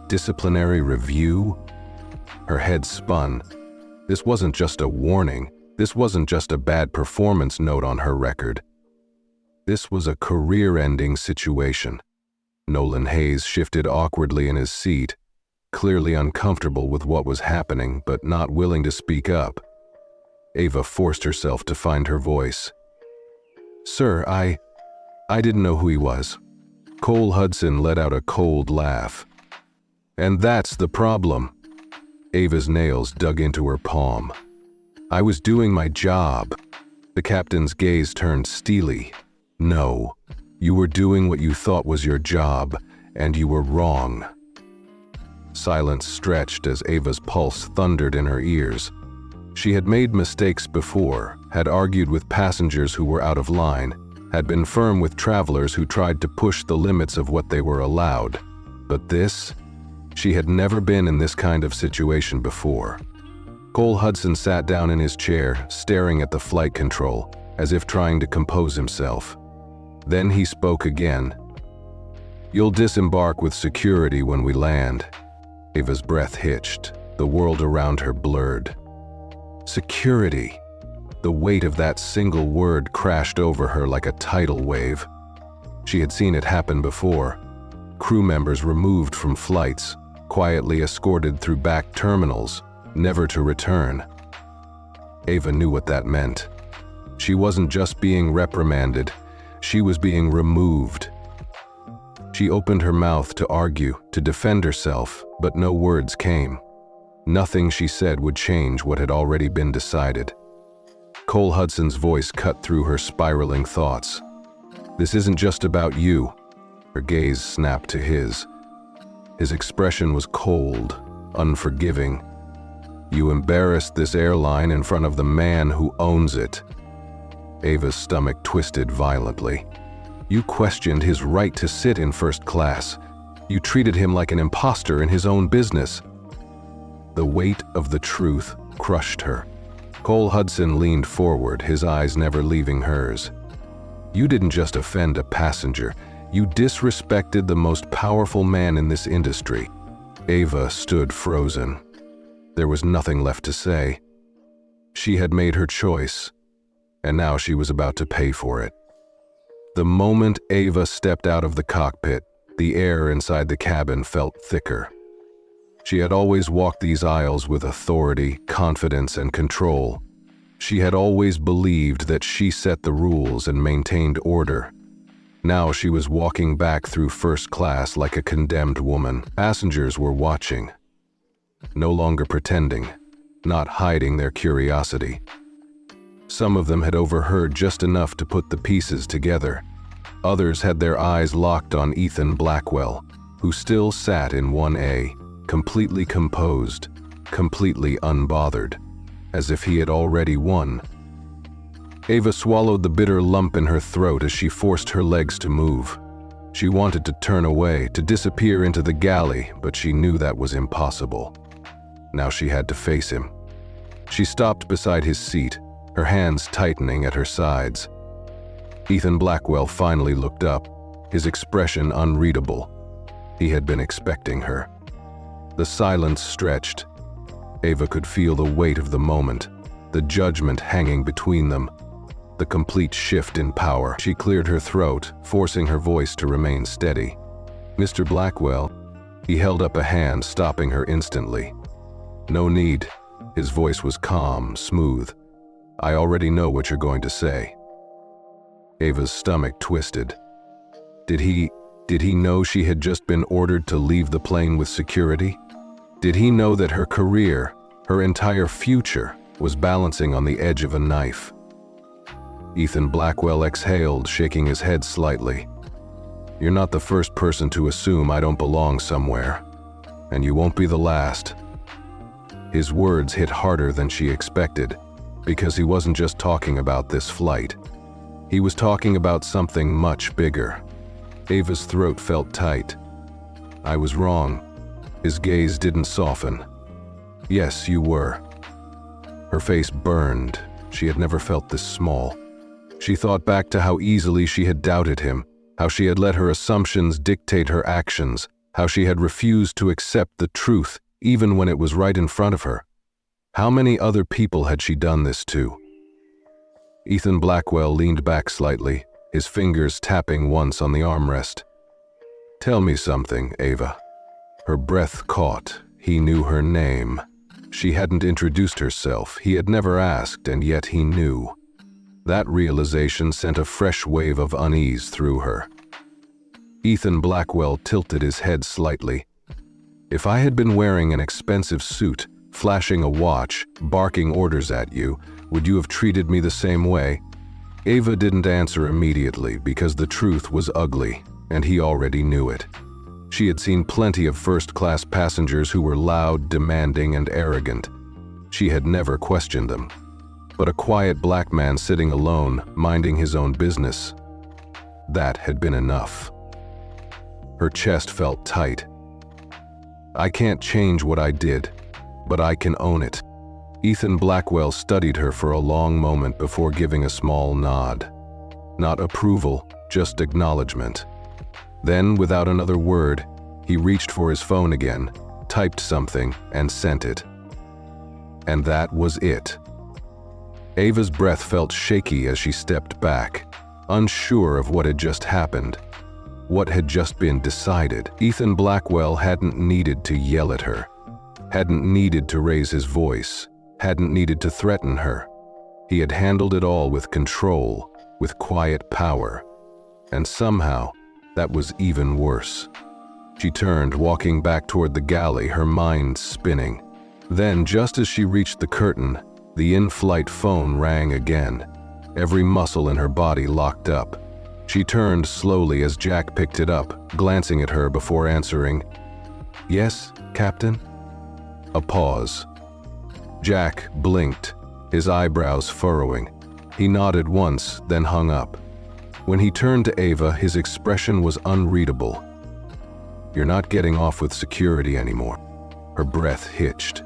Disciplinary review? Her head spun. This wasn't just a warning. This wasn't just a bad performance note on her record. This was a career-ending situation. Nolan Hayes shifted awkwardly in his seat, clearly uncomfortable with what was happening, but not willing to speak up. Ava forced herself to find her voice. "Sir, I didn't know who he was." Cole Hudson let out a cold laugh. "And that's the problem." Ava's nails dug into her palm. "I was doing my job." The captain's gaze turned steely. "No, you were doing what you thought was your job, and you were wrong." Silence stretched as Ava's pulse thundered in her ears. She had made mistakes before, had argued with passengers who were out of line, had been firm with travelers who tried to push the limits of what they were allowed. But this? She had never been in this kind of situation before. Cole Hudson sat down in his chair, staring at the flight control, as if trying to compose himself. Then he spoke again. You'll disembark with security when we land. Ava's breath hitched, the world around her blurred. Security. The weight of that single word crashed over her like a tidal wave. She had seen it happen before. Crew members removed from flights, quietly escorted through back terminals, never to return. Ava knew what that meant. She wasn't just being reprimanded, she was being removed. She opened her mouth to argue, to defend herself, but no words came. Nothing she said would change what had already been decided. Cole Hudson's voice cut through her spiraling thoughts. This isn't just about you. Her gaze snapped to his. His expression was cold, unforgiving. You embarrassed this airline in front of the man who owns it. Ava's stomach twisted violently. You questioned his right to sit in first class. You treated him like an imposter in his own business. The weight of the truth crushed her. Cole Hudson leaned forward, his eyes never leaving hers. You didn't just offend a passenger, you disrespected the most powerful man in this industry. Ava stood frozen. There was nothing left to say. She had made her choice, and now she was about to pay for it. The moment Ava stepped out of the cockpit, the air inside the cabin felt thicker. She had always walked these aisles with authority, confidence, and control. She had always believed that she set the rules and maintained order. Now she was walking back through first class like a condemned woman. Passengers were watching. No longer pretending, not hiding their curiosity. Some of them had overheard just enough to put the pieces together. Others had their eyes locked on Ethan Blackwell, who still sat in 1A, completely composed, completely unbothered, as if he had already won. Ava swallowed the bitter lump in her throat as she forced her legs to move. She wanted to turn away, to disappear into the galley, but she knew that was impossible. Now she had to face him. She stopped beside his seat, her hands tightening at her sides. Ethan Blackwell finally looked up, his expression unreadable. He had been expecting her. The silence stretched. Ava could feel the weight of the moment, the judgment hanging between them, the complete shift in power. She cleared her throat, forcing her voice to remain steady. Mr. Blackwell, he held up a hand, stopping her instantly. No need. His voice was calm, smooth. I already know what you're going to say. Ava's stomach twisted. Did he know she had just been ordered to leave the plane with security? Did he know that her career, her entire future, was balancing on the edge of a knife? Ethan Blackwell exhaled, shaking his head slightly. You're not the first person to assume I don't belong somewhere, and you won't be the last. His words hit harder than she expected, because he wasn't just talking about this flight. He was talking about something much bigger. Ava's throat felt tight. I was wrong. His gaze didn't soften. Yes, you were. Her face burned. She had never felt this small. She thought back to how easily she had doubted him, how she had let her assumptions dictate her actions, how she had refused to accept the truth even when it was right in front of her. How many other people had she done this to? Ethan Blackwell leaned back slightly, his fingers tapping once on the armrest. Tell me something, Ava. Her breath caught. He knew her name. She hadn't introduced herself. He had never asked, and yet he knew. That realization sent a fresh wave of unease through her. Ethan Blackwell tilted his head slightly. If I had been wearing an expensive suit, flashing a watch, barking orders at you, would you have treated me the same way? Ava didn't answer immediately because the truth was ugly, and he already knew it. She had seen plenty of first-class passengers who were loud, demanding, and arrogant. She had never questioned them. But a quiet black man sitting alone, minding his own business, that had been enough. Her chest felt tight. I can't change what I did, but I can own it. Ethan Blackwell studied her for a long moment before giving a small nod. Not approval, just acknowledgement. Then, without another word, he reached for his phone again, typed something, and sent it. And that was it. Ava's breath felt shaky as she stepped back, unsure of what had just happened, what had just been decided. Ethan Blackwell hadn't needed to yell at her, hadn't needed to raise his voice, hadn't needed to threaten her. He had handled it all with control, with quiet power. And somehow, that was even worse. She turned, walking back toward the galley, her mind spinning. Then, just as she reached the curtain, the in-flight phone rang again. Every muscle in her body locked up. She turned slowly as Jack picked it up, glancing at her before answering, "Yes, Captain?" A pause. Jack blinked, his eyebrows furrowing. He nodded once, then hung up. When he turned to Ava, his expression was unreadable. "You're not getting off with security anymore." Her breath hitched.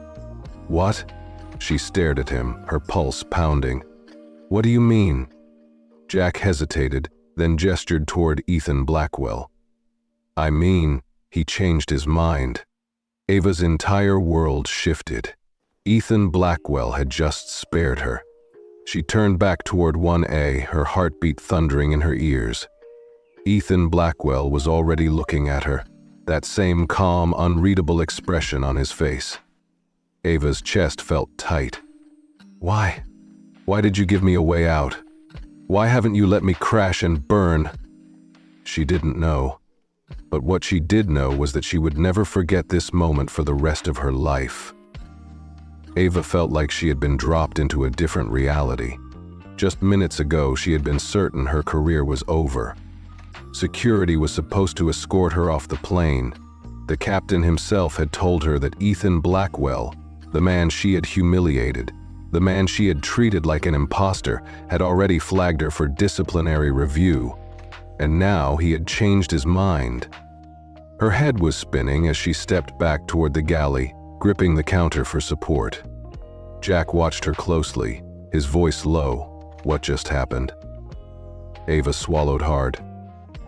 "What?" She stared at him, her pulse pounding. "What do you mean?" Jack hesitated, then gestured toward Ethan Blackwell. "I mean," he changed his mind. Ava's entire world shifted. Ethan Blackwell had just spared her. She turned back toward 1A, her heartbeat thundering in her ears. Ethan Blackwell was already looking at her, that same calm, unreadable expression on his face. Ava's chest felt tight. "Why? Why did you give me a way out? Why haven't you let me crash and burn?" She didn't know. But what she did know was that she would never forget this moment for the rest of her life. Ava felt like she had been dropped into a different reality. Just minutes ago, she had been certain her career was over. Security was supposed to escort her off the plane. The captain himself had told her that Ethan Blackwell, the man she had humiliated, the man she had treated like an imposter, had already flagged her for disciplinary review. And now he had changed his mind. Her head was spinning as she stepped back toward the galley, gripping the counter for support. Jack watched her closely, his voice low. What just happened? Ava swallowed hard.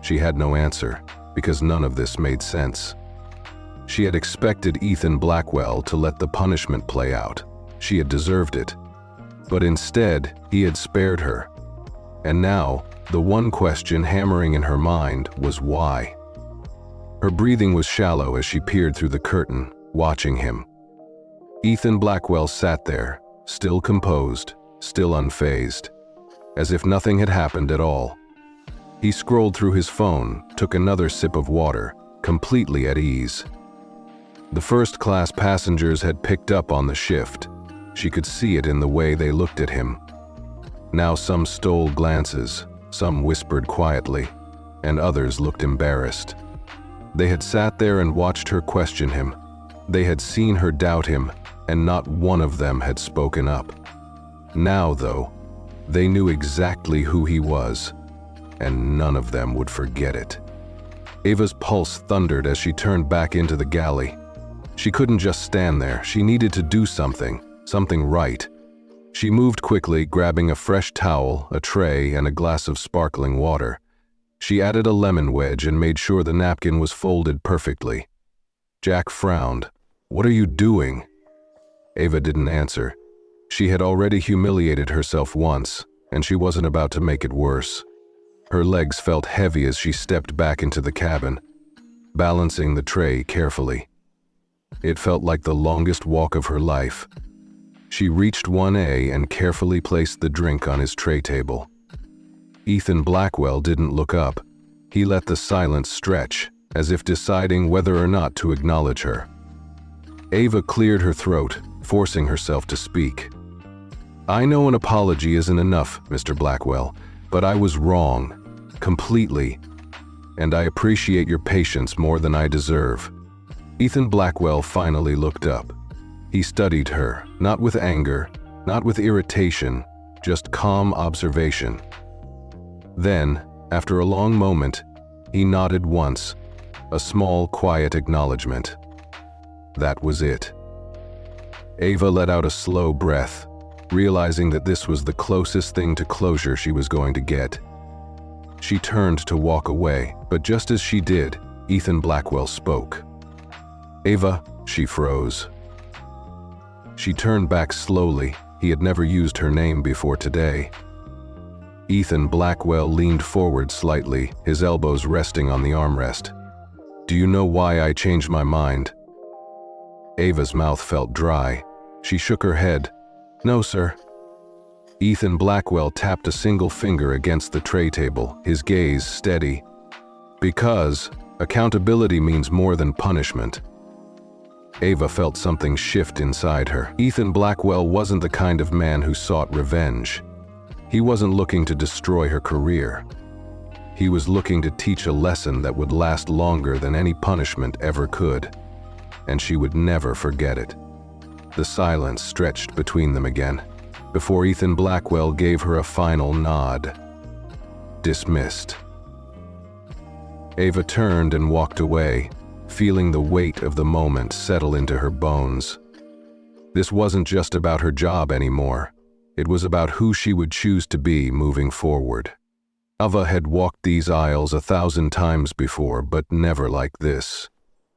She had no answer, because none of this made sense. She had expected Ethan Blackwell to let the punishment play out. She had deserved it. But instead, he had spared her. And now, the one question hammering in her mind was why. Her breathing was shallow as she peered through the curtain, watching him. Ethan Blackwell sat there, still composed, still unfazed, as if nothing had happened at all. He scrolled through his phone, took another sip of water, completely at ease. The first-class passengers had picked up on the shift. She could see it in the way they looked at him. Now some stole glances, some whispered quietly, and others looked embarrassed. They had sat there and watched her question him. They had seen her doubt him, and not one of them had spoken up. Now, though, they knew exactly who he was, and none of them would forget it. Ava's pulse thundered as she turned back into the galley. She couldn't just stand there. She needed to do something right. She moved quickly, grabbing a fresh towel, a tray, and a glass of sparkling water. She added a lemon wedge and made sure the napkin was folded perfectly. Jack frowned. "What are you doing?" Ava didn't answer. She had already humiliated herself once, and she wasn't about to make it worse. Her legs felt heavy as she stepped back into the cabin, balancing the tray carefully. It felt like the longest walk of her life. She reached 1A and carefully placed the drink on his tray table. Ethan Blackwell didn't look up. He let the silence stretch, as if deciding whether or not to acknowledge her. Ava cleared her throat, forcing herself to speak. "I know an apology isn't enough, Mr. Blackwell, but I was wrong. Completely. And I appreciate your patience more than I deserve." Ethan Blackwell finally looked up. He studied her, not with anger, not with irritation, just calm observation. Then, after a long moment, he nodded once, a small, quiet acknowledgement. That was it. Ava let out a slow breath, realizing that this was the closest thing to closure she was going to get. She turned to walk away, but just as she did, Ethan Blackwell spoke. "Ava," she froze. She turned back slowly. He had never used her name before today. Ethan Blackwell leaned forward slightly, his elbows resting on the armrest. "Do you know why I changed my mind?" Ava's mouth felt dry. She shook her head. "No, sir." Ethan Blackwell tapped a single finger against the tray table, his gaze steady. "Because accountability means more than punishment." Ava felt something shift inside her. Ethan Blackwell wasn't the kind of man who sought revenge. He wasn't looking to destroy her career. He was looking to teach a lesson that would last longer than any punishment ever could, and she would never forget it. The silence stretched between them again, before Ethan Blackwell gave her a final nod. Dismissed. Ava turned and walked away, feeling the weight of the moment settle into her bones. This wasn't just about her job anymore. It was about who she would choose to be moving forward. Ava had walked these aisles 1,000 times before, but never like this.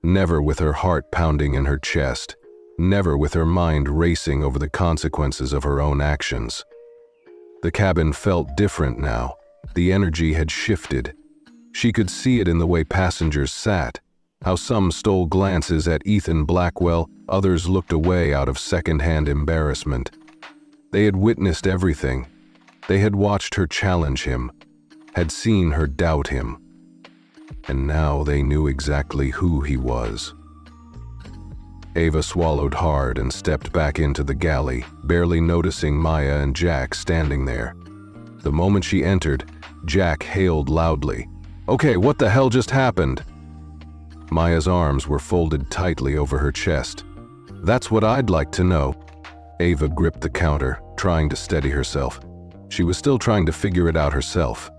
Never with her heart pounding in her chest. Never with her mind racing over the consequences of her own actions. The cabin felt different now. The energy had shifted. She could see it in the way passengers sat, how some stole glances at Ethan Blackwell, others looked away out of second-hand embarrassment. They had witnessed everything. They had watched her challenge him, had seen her doubt him, and now they knew exactly who he was. Ava swallowed hard and stepped back into the galley, barely noticing Maya and Jack standing there. The moment she entered, Jack hailed loudly, "Okay, what the hell just happened?" Maya's arms were folded tightly over her chest. "That's what I'd like to know." Ava gripped the counter, trying to steady herself. She was still trying to figure it out herself.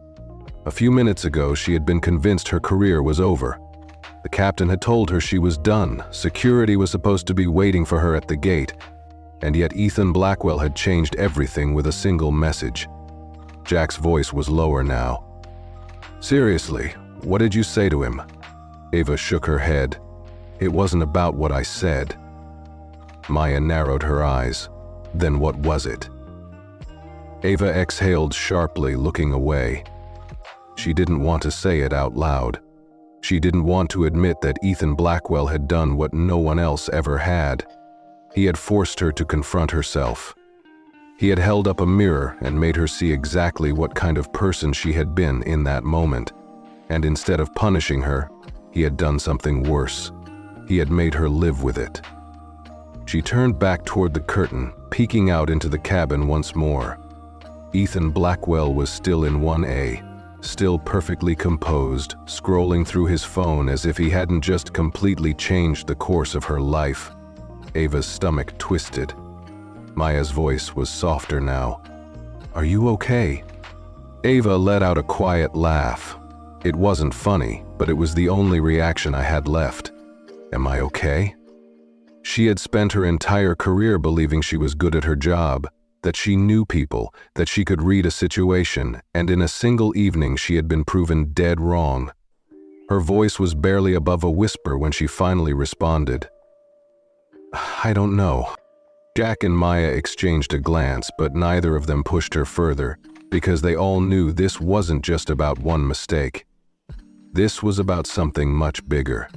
A few minutes ago, she had been convinced her career was over. The captain had told her she was done. Security was supposed to be waiting for her at the gate. And yet Ethan Blackwell had changed everything with a single message. Jack's voice was lower now. "Seriously, what did you say to him?" Ava shook her head. "It wasn't about what I said." Maya narrowed her eyes. "Then what was it?" Ava exhaled sharply, looking away. She didn't want to say it out loud. She didn't want to admit that Ethan Blackwell had done what no one else ever had. He had forced her to confront herself. He had held up a mirror and made her see exactly what kind of person she had been in that moment. And instead of punishing her, he had done something worse. He had made her live with it. She turned back toward the curtain, peeking out into the cabin once more. Ethan Blackwell was still in 1A, still perfectly composed, scrolling through his phone as if he hadn't just completely changed the course of her life. Ava's stomach twisted. Maya's voice was softer now. "Are you okay?" Ava let out a quiet laugh. It wasn't funny, but it was the only reaction I had left. Am I okay? She had spent her entire career believing she was good at her job, that she knew people, that she could read a situation, and in a single evening she had been proven dead wrong. Her voice was barely above a whisper when she finally responded. "I don't know." Jack and Maya exchanged a glance, but neither of them pushed her further, because they all knew this wasn't just about one mistake. This was about something much bigger.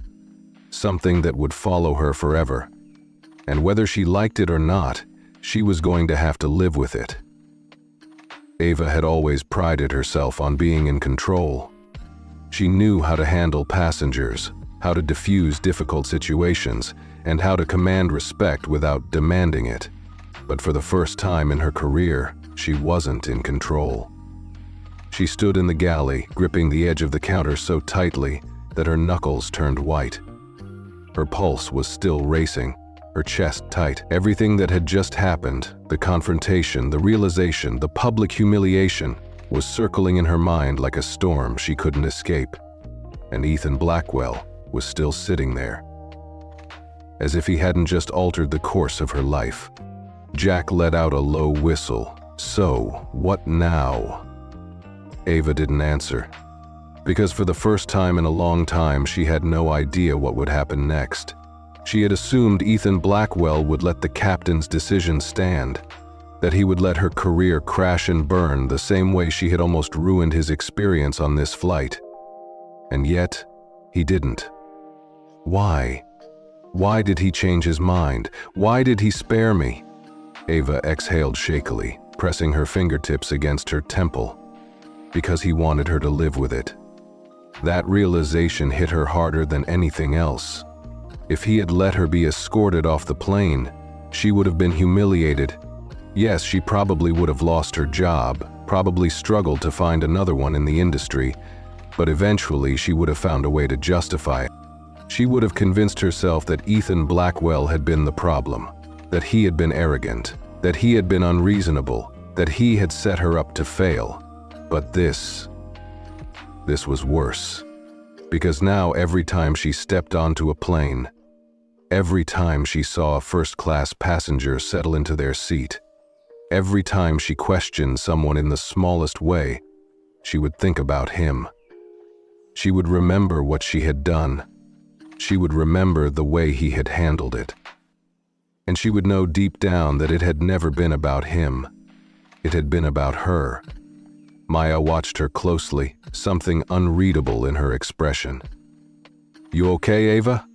Something that would follow her forever. And whether she liked it or not, she was going to have to live with it. Ava had always prided herself on being in control. She knew how to handle passengers, how to diffuse difficult situations, and how to command respect without demanding it. But for the first time in her career, she wasn't in control. She stood in the galley, gripping the edge of the counter so tightly that her knuckles turned white. Her pulse was still racing, her chest tight. Everything that had just happened, the confrontation, the realization, the public humiliation, was circling in her mind like a storm she couldn't escape. And Ethan Blackwell was still sitting there, as if he hadn't just altered the course of her life. Jack let out a low whistle. "So, what now?" Ava didn't answer, because for the first time in a long time she had no idea what would happen next. She had assumed Ethan Blackwell would let the captain's decision stand, that he would let her career crash and burn the same way she had almost ruined his experience on this flight. And yet, he didn't. Why? Why did he change his mind? Why did he spare me? Ava exhaled shakily, pressing her fingertips against her temple. Because he wanted her to live with it. That realization hit her harder than anything else. If he had let her be escorted off the plane, she would have been humiliated. Yes, she probably would have lost her job, probably struggled to find another one in the industry, but eventually she would have found a way to justify it. She would have convinced herself that Ethan Blackwell had been the problem, that he had been arrogant, that he had been unreasonable, that he had set her up to fail. But this was worse. Because now every time she stepped onto a plane, every time she saw a first-class passenger settle into their seat, every time she questioned someone in the smallest way, she would think about him. She would remember what she had done. She would remember the way he had handled it. And she would know deep down that it had never been about him. It had been about her. Maya watched her closely, something unreadable in her expression. "You okay, Ava?"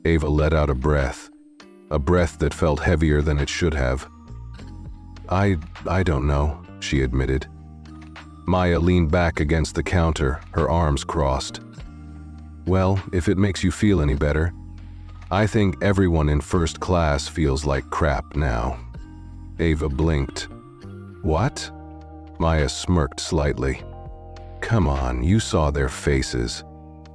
Ava let out a breath that felt heavier than it should have. I don't know," she admitted. Maya leaned back against the counter, her arms crossed. "Well, if it makes you feel any better, I think everyone in first class feels like crap now." Ava blinked. "What?" Maya smirked slightly. "Come on, you saw their faces.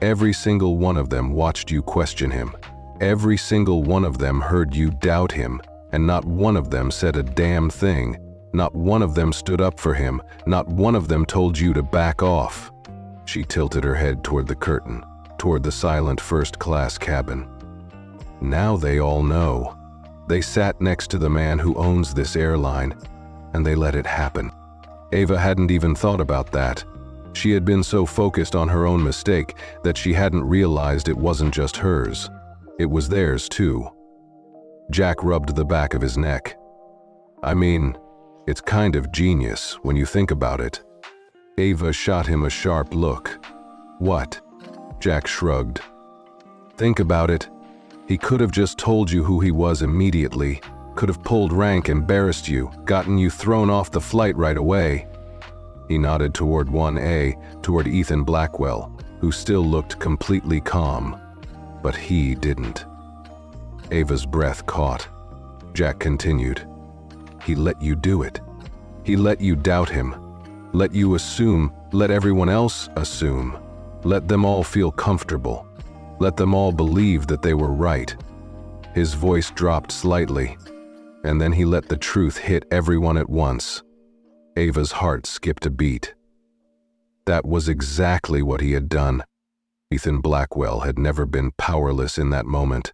Every single one of them watched you question him. Every single one of them heard you doubt him, and not one of them said a damn thing. Not one of them stood up for him. Not one of them told you to back off." She tilted her head toward the curtain, toward the silent first-class cabin. "Now they all know. They sat next to the man who owns this airline, and they let it happen." Ava hadn't even thought about that. She had been so focused on her own mistake that she hadn't realized it wasn't just hers. It was theirs too. Jack rubbed the back of his neck. "I mean, it's kind of genius when you think about it." Ava shot him a sharp look. "What?" Jack shrugged. "Think about it. He could have just told you who he was immediately, could have pulled rank, embarrassed you, gotten you thrown off the flight right away." He nodded toward 1A, toward Ethan Blackwell, who still looked completely calm. But he didn't. Ava's breath caught. Jack continued. "He let you do it. He let you doubt him. Let you assume, let everyone else assume. Let them all feel comfortable. Let them all believe that they were right." His voice dropped slightly, and then he let the truth hit everyone at once. Ava's heart skipped a beat. That was exactly what he had done. Ethan Blackwell had never been powerless in that moment.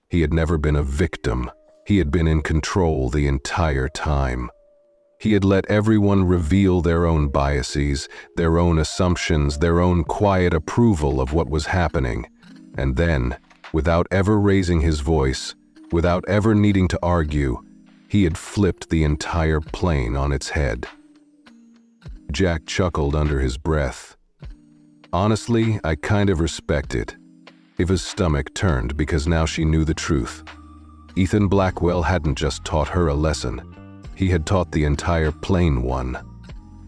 He had never been a victim. He had been in control the entire time. He had let everyone reveal their own biases, their own assumptions, their own quiet approval of what was happening. And then, without ever raising his voice, without ever needing to argue, he had flipped the entire plane on its head. Jack chuckled under his breath. "Honestly, I kind of respect it." Ava's stomach turned because now she knew the truth. Ethan Blackwell hadn't just taught her a lesson. He had taught the entire plane one.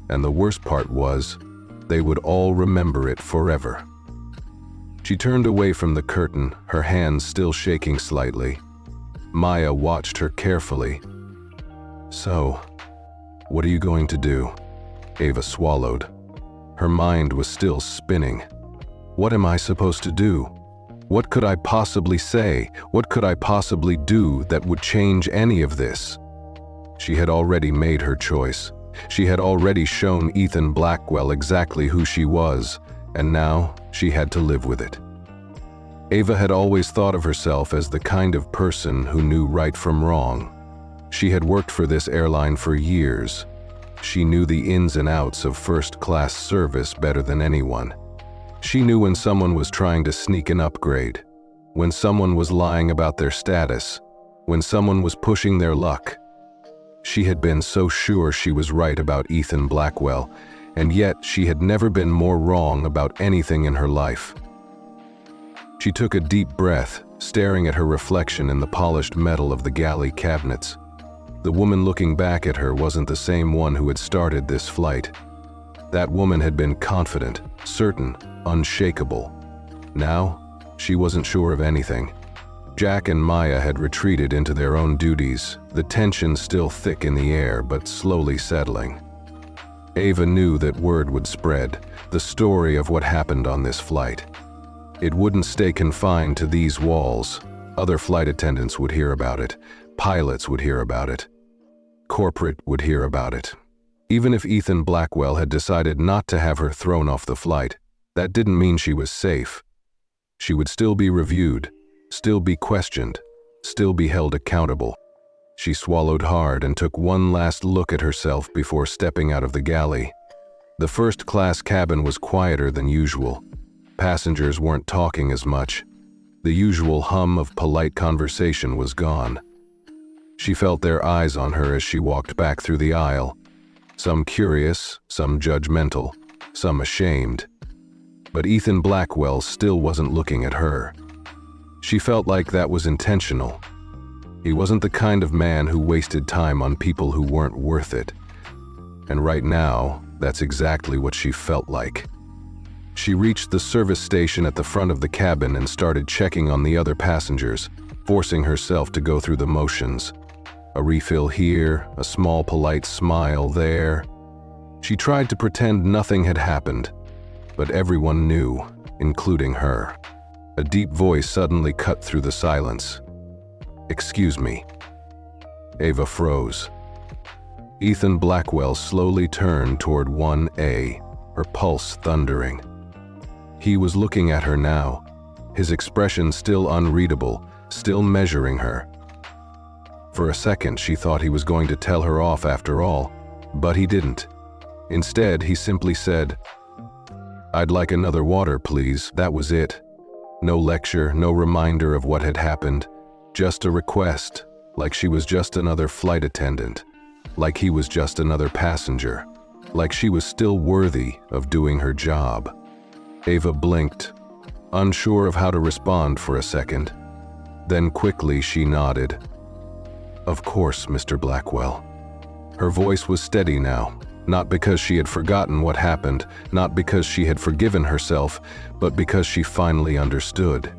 And the worst part was, they would all remember it forever. She turned away from the curtain, her hands still shaking slightly. Maya watched her carefully. "So, what are you going to do?" Ava swallowed. Her mind was still spinning. "What am I supposed to do? What could I possibly say? What could I possibly do that would change any of this?" She had already made her choice. She had already shown Ethan Blackwell exactly who she was, and now she had to live with it. Ava had always thought of herself as the kind of person who knew right from wrong. She had worked for this airline for years. She knew the ins and outs of first-class service better than anyone. She knew when someone was trying to sneak an upgrade, when someone was lying about their status, when someone was pushing their luck. She had been so sure she was right about Ethan Blackwell, and yet she had never been more wrong about anything in her life. She took a deep breath, staring at her reflection in the polished metal of the galley cabinets. The woman looking back at her wasn't the same one who had started this flight. That woman had been confident, certain, unshakable. Now, she wasn't sure of anything. Jack and Maya had retreated into their own duties, the tension still thick in the air but slowly settling. Ava knew that word would spread, the story of what happened on this flight. It wouldn't stay confined to these walls. Other flight attendants would hear about it. Pilots would hear about it. Corporate would hear about it. Even if Ethan Blackwell had decided not to have her thrown off the flight, that didn't mean she was safe. She would still be reviewed, still be questioned, still be held accountable. She swallowed hard and took one last look at herself before stepping out of the galley. The first-class cabin was quieter than usual. Passengers weren't talking as much. The usual hum of polite conversation was gone. She felt their eyes on her as she walked back through the aisle. Some curious, some judgmental, some ashamed. But Ethan Blackwell still wasn't looking at her. She felt like that was intentional. He wasn't the kind of man who wasted time on people who weren't worth it. And right now, that's exactly what she felt like. She reached the service station at the front of the cabin and started checking on the other passengers, forcing herself to go through the motions. A refill here, a small polite smile there. She tried to pretend nothing had happened, but everyone knew, including her. A deep voice suddenly cut through the silence. "Excuse me." Ava froze. Ethan Blackwell slowly turned toward 1A, her pulse thundering. He was looking at her now, his expression still unreadable, still measuring her. For a second, she thought he was going to tell her off after all, but he didn't. Instead, he simply said, "I'd like another water, please." That was it. No lecture, no reminder of what had happened. Just a request, like she was just another flight attendant, like he was just another passenger, like she was still worthy of doing her job. Ava blinked, unsure of how to respond for a second. Then quickly she nodded. "Of course, Mr. Blackwell." Her voice was steady now, not because she had forgotten what happened, not because she had forgiven herself, but because she finally understood.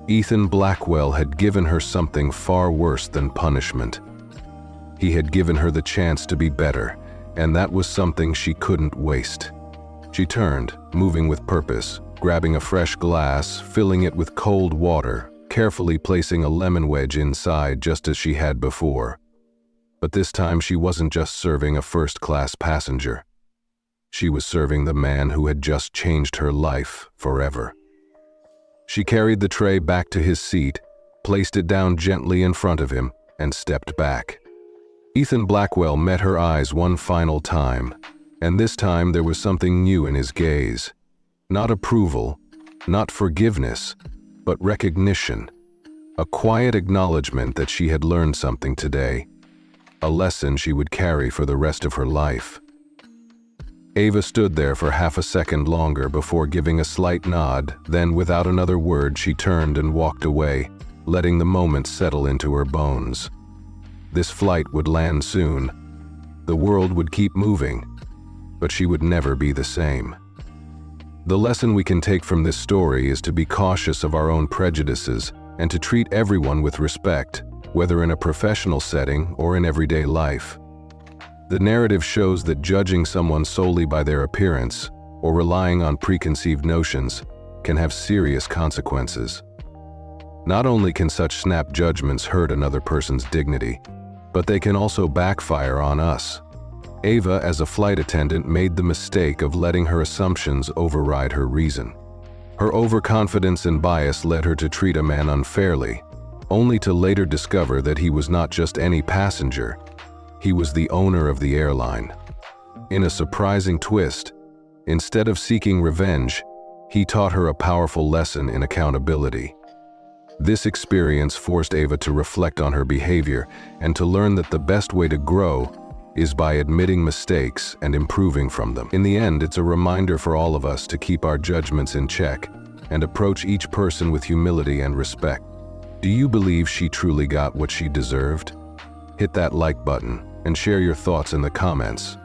Ethan Blackwell had given her something far worse than punishment. He had given her the chance to be better, and that was something she couldn't waste. She turned, moving with purpose, grabbing a fresh glass, filling it with cold water, carefully placing a lemon wedge inside just as she had before. But this time she wasn't just serving a first-class passenger. She was serving the man who had just changed her life forever. She carried the tray back to his seat, placed it down gently in front of him, and stepped back. Ethan Blackwell met her eyes one final time, and this time there was something new in his gaze. Not approval, not forgiveness, but recognition. A quiet acknowledgement that she had learned something today, a lesson she would carry for the rest of her life. Ava stood there for half a second longer before giving a slight nod, then without another word she turned and walked away, letting the moment settle into her bones. This flight would land soon. The world would keep moving, but she would never be the same. The lesson we can take from this story is to be cautious of our own prejudices and to treat everyone with respect, whether in a professional setting or in everyday life. The narrative shows that judging someone solely by their appearance or relying on preconceived notions can have serious consequences. Not only can such snap judgments hurt another person's dignity, but they can also backfire on us. Ava, as a flight attendant, made the mistake of letting her assumptions override her reason. Her overconfidence and bias led her to treat a man unfairly, only to later discover that he was not just any passenger. He was the owner of the airline, In a surprising twist, instead of seeking revenge, he taught her a powerful lesson in accountability. This experience forced Ava to reflect on her behavior and to learn that the best way to grow is by admitting mistakes and improving from them. In the end, it's a reminder for all of us to keep our judgments in check and approach each person with humility and respect. Do you believe she truly got what she deserved? Hit that like button and share your thoughts in the comments.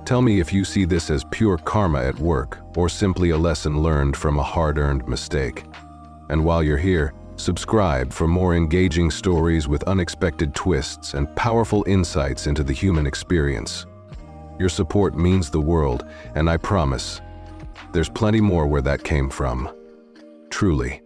Tell me if you see this as pure karma at work or simply a lesson learned from a hard-earned mistake. And while you're here, subscribe for more engaging stories with unexpected twists and powerful insights into the human experience. Your support means the world, and I promise, there's plenty more where that came from. Truly.